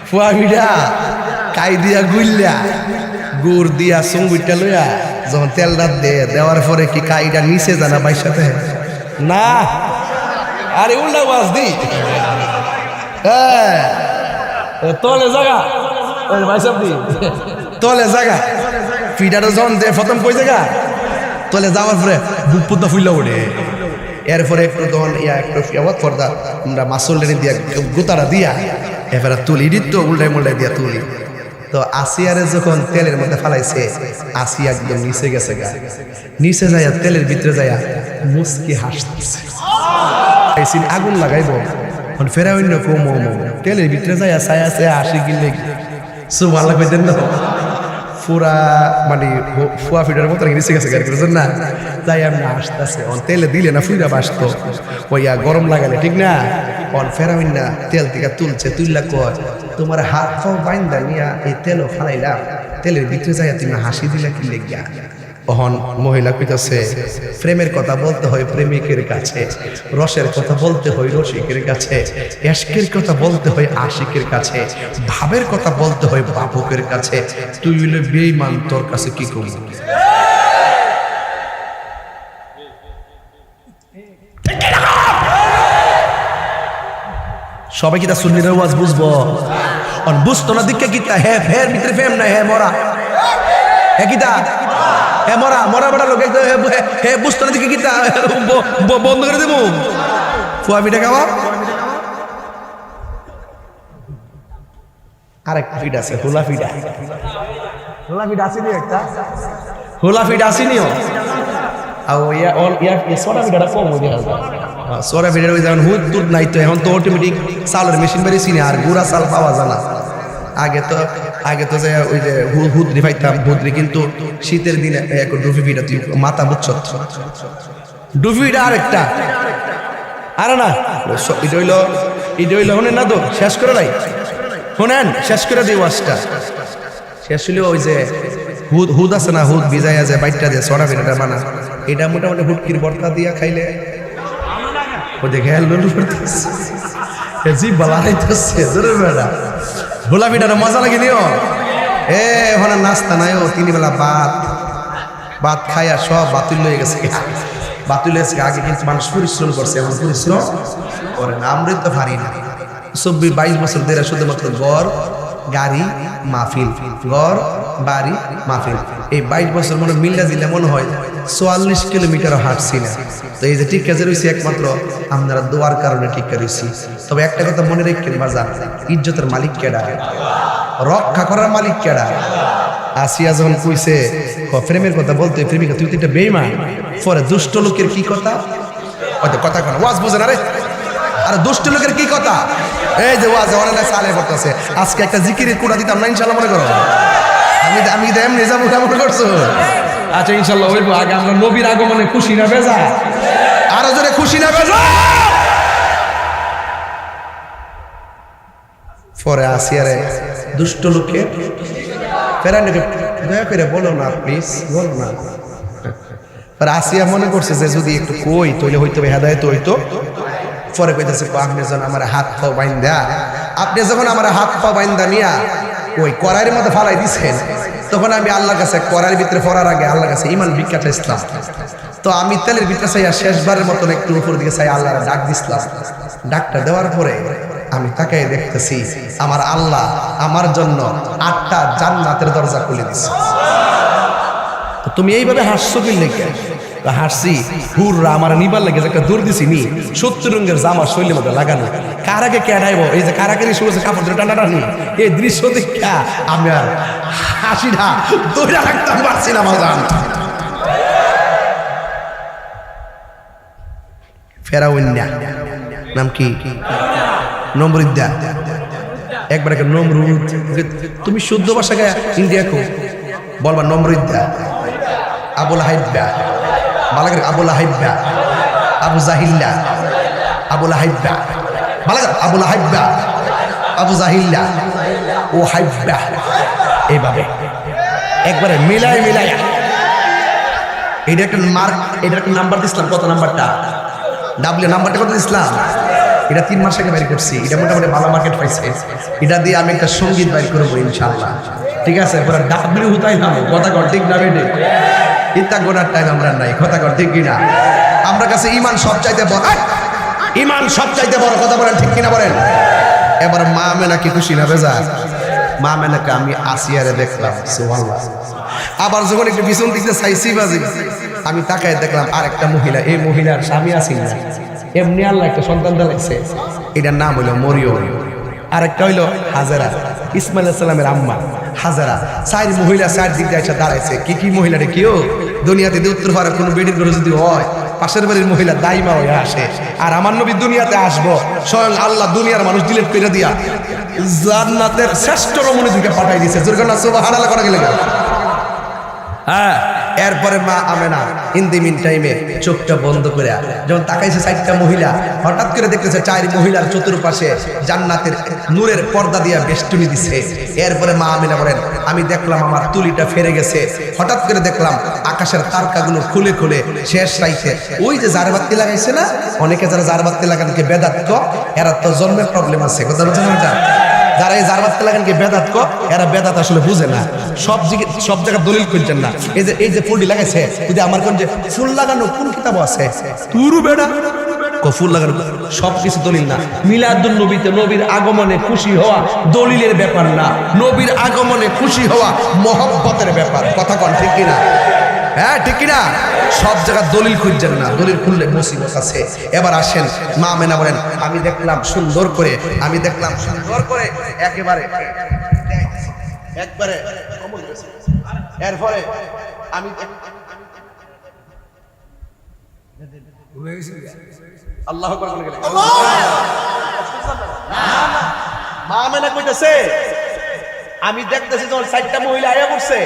ফুয়া ফিডা কাই দিয়া গুইল্লা গুড় দিয়া সঙ্গুইটা লইয়া যখন তেল রাত দেওয়ার পরে কি কাইটা নিচে জানা বাইর সাথে না আরে উল্টা ওয়াজ দি হ্যাঁ তলে জায়গা ভাই সাহেব দি তলে জায়গা ফিডারও জন দে প্রথম কই জায়গা তলে যাওয়ার পরে বুক পুত্তা ফুইলা ওঠে এরপরে একটু তখন একটু ফিয়াওয়াত করদা আমরা মাসুলটানি দিয়া গুতারা দিয়া এবারে তুলি দিত উল্টাই মুল্টাই দিয়া তুলি তো আসিয়ারে যখন তেলের মধ্যে ফালাইছে আসিয়া একদম নিচে গেছে গা নিচে যাইয়া তেলের ভিতরে যাইয়া মুস্কি হাসতেছে আগুন লাগাইব ফেরা অন্য কম তেলের ভিতরে যাইয়া ছায়া ছায়া হাসি গিলে সুবহানাল্লাহ কইতেন না পুরা মানে ফুয়া ফিটার মতো নিচে গেছে গাড়ি বুঝলেন না তাই আমি আসতেছে অন তেলে দিলে না ফুইরা বাসতো ওইয়া গরম লাগালে ঠিক না অন ফেরামিন না তেল থেকে তুললা কয় তোমার হাত পাও বাইন্দা নিয়া এই তেলও ফালাইলাম তেলের ভিতরে যাইয়া তুমি হাসি দিলা কি লেগিয়া অহন মহিলা কইতাছে প্রেমের কথা বলতে হয় প্রেমিকের কাছে রসের কথা বলতে হয় রসিকের কাছে এশকের কথা বলতে হয় আশিকের কাছে ভাবের কথা বলতে হয় বাবুকের কাছে তুই হইলে বেঈমান তোর কাছে কি করব সবাই কি তা সুন্নির ওয়াজ বুঝবো অন বুঝতো না দিকে কিতা হে ফের ভিতরে ফেম না হে মরা হে কিতা হে মরা মরা বড় লোক হে বুঝতো না দিকে কিতা বন্ধ করে দেবো ফুয়া পিঠা খাওয়া আরেক ফিড আছে হোলা ফিড আসেনি একটা হোলা ফিড আসেনিও আর সোনা ফিডাটা কম হয়ে যায় সোনা ফিডার ওই যেমন হুদ দুধ নাই তো এখন তো অটোমেটিক চালের মেশিন বেরিয়েছি না আর গুঁড়া চাল পাওয়া যায় না আগে তো যে ওই যে হুদরি পাইতাম হুদরি কিন্তু শীতের দিনে ডুফি ফিডা তুই মাথা বুঝছ ডুফি ফিডা আরেকটা আরে না এটা হইলো শোনেন না তো শেষ করে নাই শোনেন শেষ করে দিই ওয়াজটা শেষ হইলে ওই যে হুদ আছে না হুদ ভিজাইয়া যায় বাইকটা দিয়ে সোনা ফিডাটা বানা এটা মোটামুটি হুটকির বর্তা দিয়া খাইলে ও দেখে লুলু করতেছে জি বালা হাইতেছে জোরে বেড়া হোলা পিঠাটা মজা লাগে নিও ওখানে নাস্তা নাই ও 3 বেলা ভাত খাইয়া সব বাতিল হয়ে গেছে আগে কিন্তু মানুষ পরিশ্রম করছে এখন পরিশ্রম করে না আমরাই তো পারি না 24-22 বছর ধরে শুধুমাত্র গড় গাড়ি মাহফিল গড় বাড়ি মাহফিল এই 22 বছর মনে মিল্লা দিলে মনে হয় 44 কিলোমিটার হাঁটছি না তো এই যে টিকা যে রয়েছে একমাত্র আপনারা দোয়ার কারণে টিকা রয়েছি তবে একটা কথা মনে রাখেন বাজার ইজ্জতের মালিক কেডা রক্ষা করার মালিক কেডা আসিয়া যখন কইছে প্রেমের কথা বলতে প্রেমিকা তুই তো একটা বেঈমান পরে দুষ্ট লোকের কি কথা কথা কেন ওয়াজ বুঝে না রে আরে দুষ্ট লোকের কি কথা এই যে ওয়াজ অনেক সালে পড়তেছে আজকে একটা জিকিরের কোড়া দিতাম না ইনশাল্লাহ মনে করো আমি এমনি যাবো কেমন করছো আচ্ছা ইনশাল্লাহ হইব আগে আমরা নবীর আগমনে খুশি না বেজা আরো জোরে খুশি না বেজা পরে আসিয়ারে দুষ্ট লোকে ফেরানোকে দয়া করে বলো না প্লিজ বলো না আর আসিয়া মনে করছে যে যদি একটু কই তৈলে হইতো হেদায়ত হইতো পরে কইতেছে আপনি যখন আমার হাত পা বাইন্দা নিয়া ওই কড়াইয়ের মধ্যে ফালাই দিছেন তখন আমি আল্লাহর কাছে কড়াইয়ের ভিতরে পড়ার আগে আল্লাহর কাছে ইমান ভিক্ষা চাইছিলাম তো আমি তেলের ভিতরে চাইয়া শেষবারের মতন একটু উপর দিকে চাই আল্লাহর ডাক দিছিলাম ডাকটা দেওয়ার পরে আমি তাকাই দেখতেছি আমার আল্লাহ আমার জন্য 8টা জান্নাতের দরজা খুলে দিছে তুমি এইভাবে হাসছো কি লেগে হাসছি হুররা আমার নিবার লাগে একটা দূর দিছি নি 70 রঙের জামা শৈলের মধ্যে লাগানো কার আগে কেডাইব এই যে কারাকারি শুরু হচ্ছে কাপড় টানা টানি এই দৃশ্য দেখা আমি আর হাসিটা দৌড়া রাখতাম পারছি না বাজান ফেরাউন্না নাম কি নমরুদ্দা একবার একটা নমরুদ তুমি শুদ্ধ ভাষাকে ইন্ডিয়া কো বলবা নমরুদ্দা আবুল হাইব্বা বালাগের আবুল হাইব্বা আবু জাহিল্লা আবুল হাইব্বা বালাগের আবুল হাইব্বা আবু জাহিল্লা ও হাইব্বা এইভাবে একবারে মিলাই এটা একটা নাম্বার দিছিলাম কত নাম্বারটা ডাব্লিউ নাম্বারটা কত দিছিলাম এটা 3 মাস আগে বাইর করছি এটা মোটামুটি ভালো মার্কেট পাইছে এটা দিয়ে আমি একটা সঙ্গীত বাইর করবো ইনশাআল্লাহ ঠিক আছে পুরো ডাব্লিউ হুতাইলাম কথা কর ঠিক না বেটে ইত্যা গোনার টাইম আমরা নাই কথা কর ঠিক কিনা আমরা কাছে ইমান সব চাইতে ইমান সবচাইতে বড়, কথা বলেন ঠিক কিনা বলেন। এবার মা আমেনা কি খুশি না বেজা? মা আমেনাকে আমি আসিয়ারে দেখলাম, সুবহানাল্লাহ। আবার যখন একটু পিছন দিকে চাইছি বাজি, আমি তাকায় দেখলাম আরেকটা মহিলা, এই মহিলার স্বামী আছে না, এমনি আল্লাহ একটা সন্তান দিয়েছে, এটার নাম হইল মরিয়ম। আরেকটা হইল হাজেরা, ইসমাইল আলাইহিস সালামের আম্মা হাজেরা। চার মহিলা চার দিক দিয়ে দাঁড়াইছে। কি মহিলা রে কেউ দুনিয়াতে উত্তর পাড়ার কোনো বেডির ঘরে যদি হয়, পাশের বাড়ির মহিলা দাইমা হয়ে আসে। আর আমার নবী দুনিয়াতে আসবো, স্বয়ং আল্লাহ দুনিয়ার মানুষ ডিলিট করে দিয়া জান্নাতের শ্রেষ্ঠ রমণী দিকে পাঠাই দিয়েছে। সুবহানাল্লাহ করা গেলে হ্যাঁ। এরপরে মা আমেনা ইন দি মিন টাইমে চোখটা বন্ধ করে যখন তাকাইছে চারটা মহিলা, হঠাৎ করে দেখতেছে চার মহিলার চতুর্পাশে জান্নাতের নূরের পর্দা দিয়া বেষ্টনী দিছে। এরপরে মা আমেনা বলেন, আমি দেখলাম আমার তুলিটা ফেরে গেছে। হঠাৎ করে দেখলাম আকাশের তারকাগুলো খুলে খুলে শেষ রাইতে ওই যে জারবাতি লাগাইছে না, অনেকে যারা জারবাতি লাগানকে বেদাত কয়, এরা তো জন্মের প্রবলেম আছে, কথা বলছেন না? যারা এই জারবাতি লাগানকে বেদাত কয়, এরা বেদাত আসলে বুঝে না। সব জায়গায় দলিল করছেন না। এই যে ফুলটি লাগাইছে, যদি আমার কোন যে ফুল লাগানো কোন কিতাব আছে, তুরু বেড়া ফুল লাগানো সবকিছু দলিল না। মিলাদুন নবীতে নবীর আগমনে খুশি হওয়া দলিলের ব্যাপার না, নবীর আগমনে খুশি হওয়া মহব্বতের ব্যাপার। কথা কন ঠিক কিনা? হ্যাঁ ঠিক কিনা? সব জায়গায় দলিল খুঁজছেন না, দলিল খুললে মুসিবত আছে। এবার আসেন, মা আমেনা বলেন, আমি দেখলাম সুন্দর করে একেবারে একবারে এরপরে আমি আল্লাহু আকবার বলে গেলেন। মা আমেনা কইতেছে, আমি দেখতেছি যখন চারটা মহিলা আয়া পড়ছে,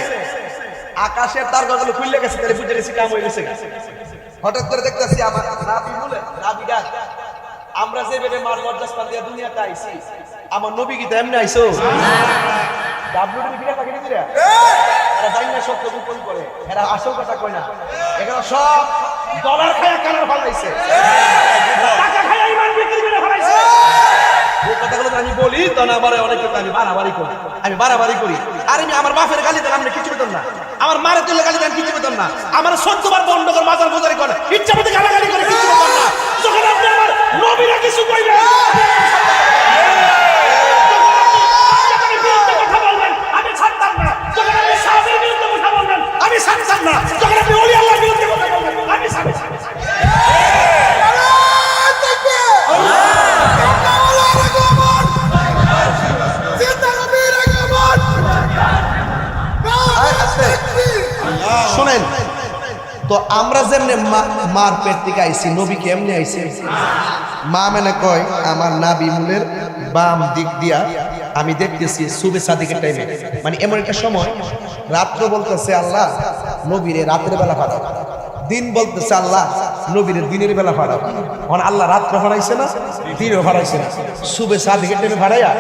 আকাশের তারকাগুলো খুলে গেছে, তাহলে বুঝে গেছি কাম হয়ে গেছে। হঠাৎ করে দেখতেছি আমার নাবি বলে নাবি গাছ, আমরা যে বেড়ে মার লজ্জাস্থান দিয়ে দুনিয়াতে আইছি, আমার নবী কি এমনি আইছো? ডাব্লিউডি ফিরে থাকে দিরা, এরা জানি না সত্য গোপন করে, এরা আসল কথা কয় না। এখানে সব ডলার খায়া কালার ফালাইছে, টাকা খায়া ইমান বিক্রি করে ফালাইছে। এই কথাগুলো আমি বলি তো না, আবার অনেক কথা আমি বাড়াবাড়ি করি। আর আমি আমার বাপের গালি দেন আমি কিছু পেতাম না, আমার মায়ের তুলে গালি দেন কিছু পেতাম না, আমার ১৪ বার বন্ধ করে মাজার বোঝারি করে ইচ্ছা মতো গালাগালি করে কিছু পেতাম না। যখন আপনি আমার নবীরা কিছু কইবেন, আমি ছাড়তাম না, যখন আপনি ওলি আল্লাহর বিরুদ্ধে কথা বলবেন আমি ছাড়তাম না। শোনেন তো, আমরা যেমনি মার পেট থেকে আইছি, নবী কেমনে আইছে? মা আমেনা কয়, আমার নাবি মূলের বাম দিক দিয়া আমি দেখতেছি সুবে সাদিকের টাইমে, মানে এমন একটা সময় রাত্র বলতেছে আল্লাহ নবীরে রাতের বেলা পাঠাও, দিন বলতেছে আল্লাহ নবীরে দিনের বেলা পাঠাও। আল্লাহ রাত্র ফাড়াইছে না, দিনও ফাড়াইছে না, সুবে সাদিকের টাইমে ফাড়াইয়া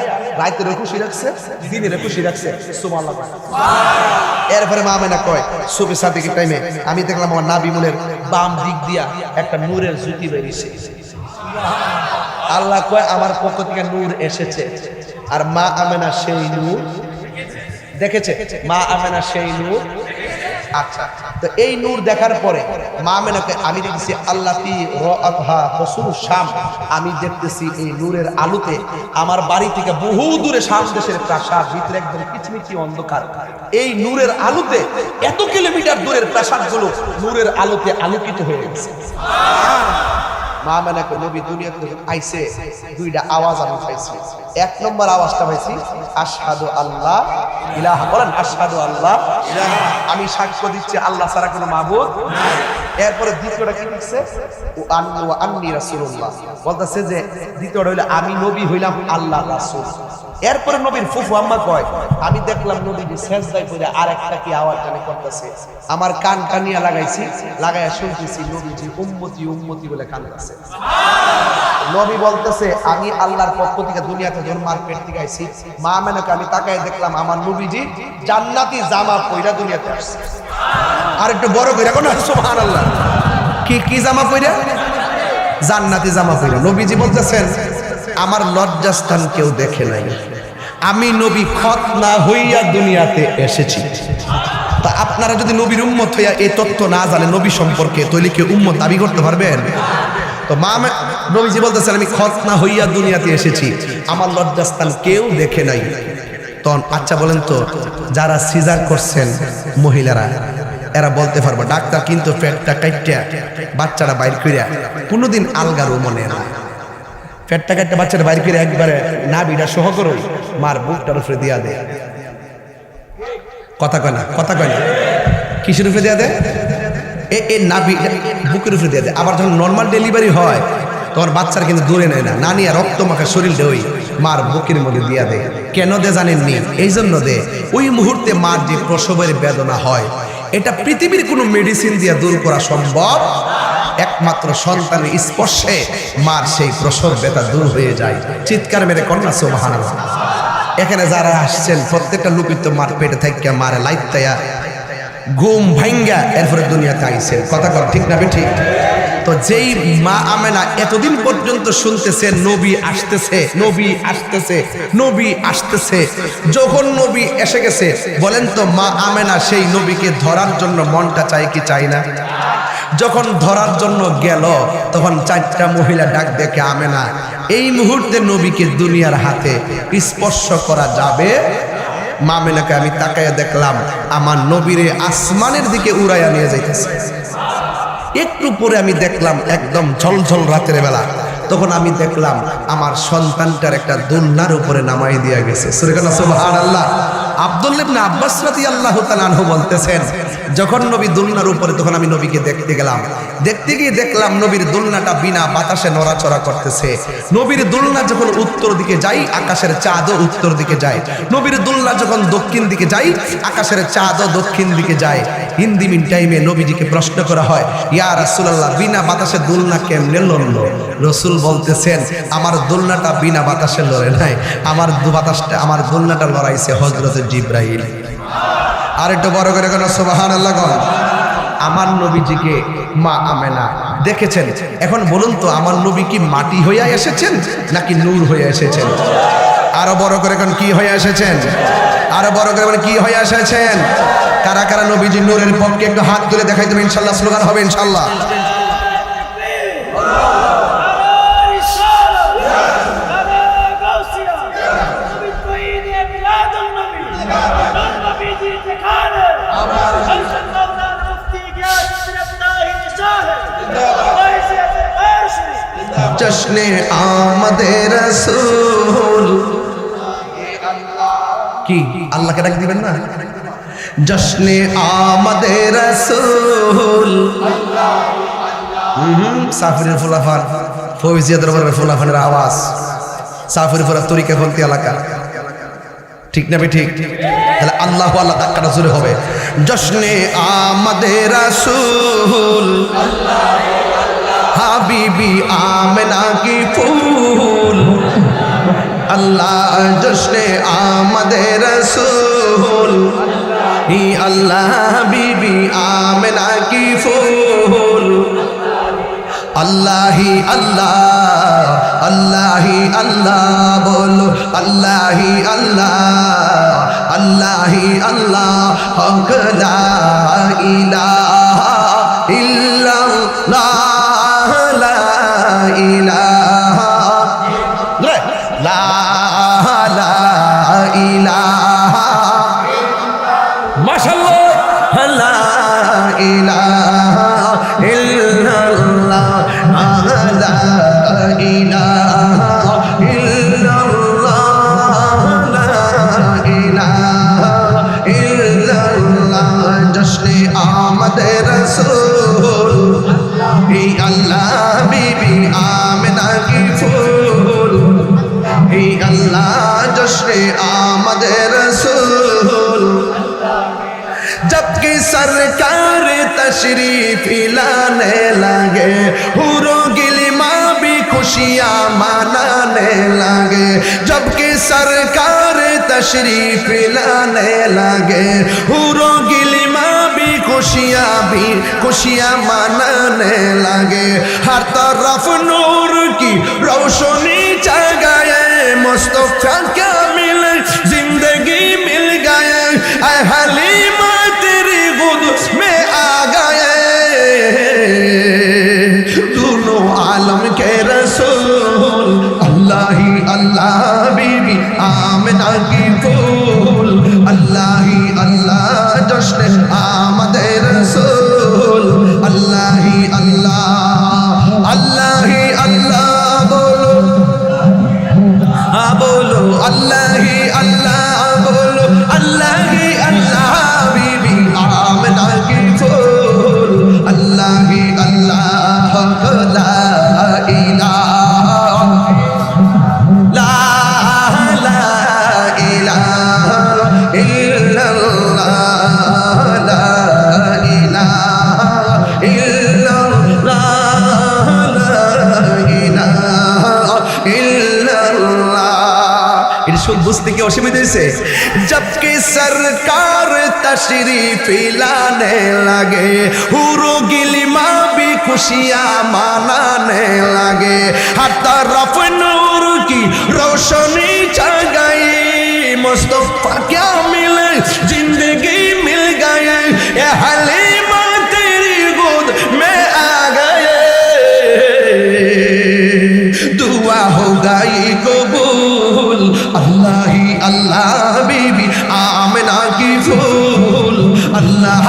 রাতেরও খুশি রাখছে, দিনেরও খুশি রাখছে। সুবহানাল্লাহ। এরপরে মা আমেনা কয়, সুবে সাদিকের টাইমে আমি দেখলাম আমার নাবি মূলের বাম দিক দিয়া একটা নূরের জ্যোতি বেরিয়েছে। আল্লাহ কয়, আমার পক্ষ থেকে নূর এসেছে। আর মা আমেনা সেই নূর দেখেছে, মা আমেনা সেই নূর। আচ্ছা, তো এই নূর দেখার পরে মা আমেনাকে আমি দেখতেছি আল্লাতি রাআতহা হুসুরুশ শাম, আমি দেখতেছি এই নূরের আলোতে আমার বাড়ি থেকে বহু দূরে শাম দেশের প্রাসাদ, ভিতরে একদম কিচমিচি অন্ধকার। এই নূরের আলোতে এত কিলোমিটার দূরের প্রাসাদগুলো নূরের আলোতে আলোকিত হয়ে গেছে। মা আমেনাকে নবী দুনিয়াতে আইছে, দুইটা আওয়াজ আমি পাইছি। এক নম্বর আওয়াজটা পাইছি আশহাদু আল্লাহ ইলাহা, বলেন আশহাদু আল্লাহ ইলাহা, আমি সাক্ষ্য দিচ্ছি আল্লাহ ছাড়া কোনো মাবুদ নাই। এরপরে দ্বিতীয়টা কি লিখছে, ওয়া আন্নী রাসূলুল্লাহ, বলতেছে যে দ্বিতীয়টা হইলো আমি নবী হইলাম আল্লাহর রাসূল। এরপরে নবীর ফুফু আম্মা কয়, আমি দেখলাম নবীজি সেজদায় পড়ে আরেকটা কি আওয়াজ জানে করতেছে, আমার কান কানিয়া লাগাইছি, লাগাইয়া শুনতেছি নবীজি উম্মতি উম্মতি বলে কাঁদতেছে। নবী বলতেছে আমি আল্লাহর পক্ষ থেকে দুনিয়াতে জন্মার পেট থেকে আইছি। মা আমেনাকে আমি তাকায় দেখলাম আমার নবীজি জান্নাতি জামা পইরা দুনিয়াতে আসছে। আর একটু বড় কইরা কোন সুবহানাল্লাহ, কি জামা পইরা? জান্নাতি জামা পইরা। নবীজি বলতেছেন আমার লজ্জাস্থান কেউ দেখে নাই, আমি নবী খতনা হইয়া দুনিয়াতে এসেছি। তা আপনারা যদি নবীর উম্মত হইয়া এই তথ্য না জানেন নবী সম্পর্কে, তাহলে কি উম্মত দাবি করতে পারবেন? তো তো নবীজি বলতেছেন আমি খতনা হইয়া দুনিয়াতে এসেছি, আমার লজ্জাস্থান কেউ দেখে নাই। তখন আচ্ছা বলেন তো, যারা সিজার করছেন মহিলারা, এরা বলতে পারবো ডাক্তার কিন্তু পেটটা কাইটা বাচ্চাটা বাইর করিয়া কোনোদিন আলগারও মনে না, পেটটা কাইটা বাচ্চাটা বাইর করে একবারে নাভিটা সহ করো মার বুকটার উপরে দিয়া দেয়। কথা কয় না, কথা কয় না, কিসের উপরে দিয়া দেয়? এ নাভি বুকের উপরে দিয়ে দেয়। আবার যখন নর্মাল ডেলিভারি হয় তখন বাচ্চারা কিন্তু দূরে নেয় না, নানিয়া রক্ত মাখা শরীরটা ওই মার বুকের মধ্যে দিয়া দেয়। কেন দে জানেননি? এই জন্য দে, ওই মুহূর্তে মার যে প্রসবের বেদনা হয় এটা পৃথিবীর কোনো মেডিসিন দিয়ে দূর করা সম্ভব, একমাত্র সন্তানের স্পর্শে মার সেই প্রসব ব্যথা দূর হয়ে যায়। চিৎকার মেরে কন্যা সুবহানাল্লাহ। এখানে যারা আসছেন প্রত্যেকটা লোকই তো মার পেটে থেকে মারে লাইতায়া ঘুম ভাঙ্গা এরপরে দুনিয়াতে আইছেন। কথা কর ঠিক না ঠিক? তো যেই মা আমেনা এতদিন পর্যন্ত শুনতেছে নবী আসতেছে, নবী আসতেছে, নবী আসতেছে, যখন নবী এসে গেছে বলেন তো মা আমেনা সেই নবীকে ধরার জন্য মনটা চাই কি চাই না? যখন ধরার জন্য গেল তখন চারটা মহিলা ডাক দেখে আমেনা এই মুহূর্তে নবীকে দুনিয়ার হাতে স্পর্শ করা যাবে? মা আমেনাকে আমি তাকাইয়া দেখলাম আমার নবীরে আসমানের দিকে উড়াইয়া নিয়ে যাইতেছে। একটু পরে আমি দেখলাম একদম ঝলঝল রাতের বেলা, তখন আমি দেখলাম আমার সন্তানটার একটা দোলনার উপরে নামাই দিয়া গেছে। সুবহানাল্লাহ। আব্দুল্লাহ ইবনে আব্বাস রাদিয়াল্লাহু তাআলা আনহু বলতেছেন যখন নবী দোলনার উপরে তখন আমি নবীকে দেখতে গেলাম, দেখতে গিয়ে দেখলাম নবীর দোলনাটা বিনা বাতাসে নড়াচড়া করতেছে। নবীর দোলনা যখন উত্তর দিকে যাই আকাশের চাঁদও উত্তর দিকে যায়, নবীর দোলনা যখন দক্ষিণ দিকে যাই আকাশের চাঁদও দক্ষিণ দিকে যায়। হিন্দি মিন টাইমে নবীজিকে প্রশ্ন করা হয়, ইয়া রাসূলুল্লাহ বিনা বাতাসে দোলনা কেমনে লড়ল? রসুল বলতেছেন আমার দোলনাটা বিনা বাতাসে লড়ে নাই, আমার দোলনাটা লড়াইছে হযরত জিবরাইল। আর একটু বড় করে কেন সুবহানাল্লাহ গণ। আমার নবীজিকে মা আমেনা দেখেছেন। এখন বলুন তো আমার নবী কি মাটি হইয়া এসেছেন নাকি নূর হইয়া এসেছেন? আরো বড় করে কেন কি হইয়া এসেছেন? আরো বড় করে কি হইয়া এসেছেন? কারা কারা নবীজি নূরের পক্ষে একটু হাত তুলে দেখাই দেবেন, ইনশাআল্লাহ স্লোগান হবে ইনশাআল্লাহ। জশ্নে আমাদের রাসূল কি আল্লাহকে ডাক দিবেন না? জশ্নে আমাদের রাসূল সাফিরের ফুলাফান ফৌজিয়া দরবারের ফুলাফানের আওয়াজ, সাফির ফুলা তরিকা ফলতি এলাকা, ঠিক না ঠিক? তাহলে আল্লাহু আল্লাহ ডাক্কাটা জোরে হবে। জশ্নে আমাদের রাসূল হাবিবি আমেনা কি ফুল, আল্লাহ জশ্নে আমাদের রাসূল হি আল্লাহ হাবিবি আমেনা কি ফুল, আল্লাহি আল্লাহ আল্লাহি আল্লাহ বলো আল্লাহি আল্লাহ আল্লাহি আল্লাহ হক লা ইলাহা ইল্লাল্লাহ লা ইলাহা ইলাহা মাশাআল্লাহ লা ইলাহা ইল্লাল্লাহ লা ইলাহা ইল্লাল্লাহ লা ইলাহা ইল্লাল্লাহ জশ্নে আমাদের রাসূল হি আল্লাহ বিবি আমেনা কি ফুল, হি আল্লাহ জশ্নে আমাদের রাসূল जबकि सरकार तशरीफ लाने लगे हुरो गिलिमा भी खुशियाँ मनाने लगे, जबकि सरकार तशरीफ लाने लगे हुरो गिलिमा भी खुशियाँ मनाने लगे, हर तरफ नूर की रोशनी जगाए मुस्तफा क्या मिले जिंदगी मिल गए, ऐ हलीमा में आ गए दोनों आलम সুখ বুঝতে কি অসুবিধা হয়েছে জবকে সরকার তশরিফ লানে লাগে হুরো গিলিমা भी खुशियां मनाने लगे हर तरफ नूर की रोशनी छा गई मुस्तफा क्या मिले जिंदगी मिल गए ये हलीमा तेरी गोद में आ गए दुआ हो गई कबूल अल्लाह ही अल्लाह बीबी आमिना की फूल अल्लाह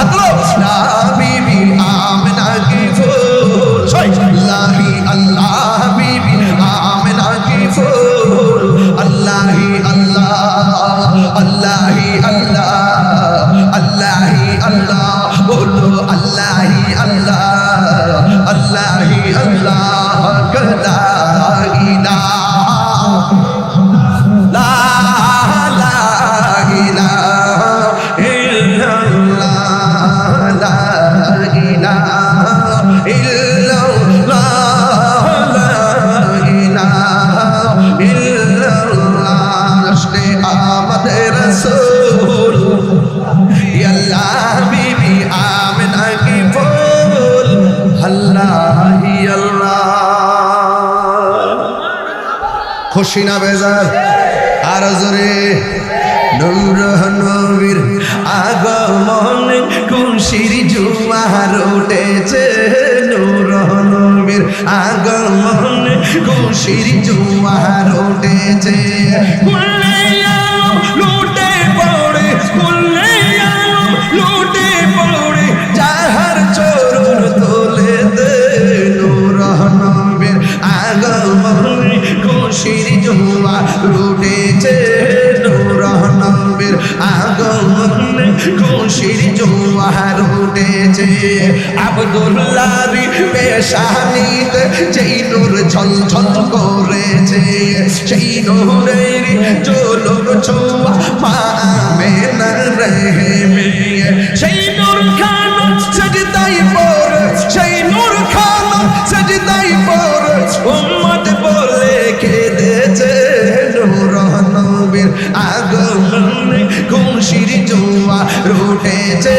बीबी आमिना की फूल अल्लाह ही अल्लाह बीबी आमिना की फूल अल्लाह ही अल्लाह अल्लाह ही अल्लाह अल्लाह ही अल्लाह बोलो अल्लाह ही अल्लाह अल्लाह ही अल्लाह ला খুশি না বেজার আর জোরে নূর নবীর আগমন খুশির জুয়ার উঠেছে নূর নবীর আগমন খুশির জুয়ার উঠেছে লুটে পড়ে লুটে পড়ে যাহার চরণ তোলে দে নূর নবীর আগমন খুশির জুয়া লুটেছে নূর নবীর আগমন খুশির জুয়া লুটেছে আব্দুল্লাহর পেশানিতে যেই নূর ঝলঝল করেছে সেই নূরের চলক ছোঁয়া মা আমেনার রহমে সেই নূর খান সজদাই পর সেই নূর খান সজদাই পর উম্মত বলে কেঁদেছে নূর নবীর আগমন খুশির জোয়ার উঠেছে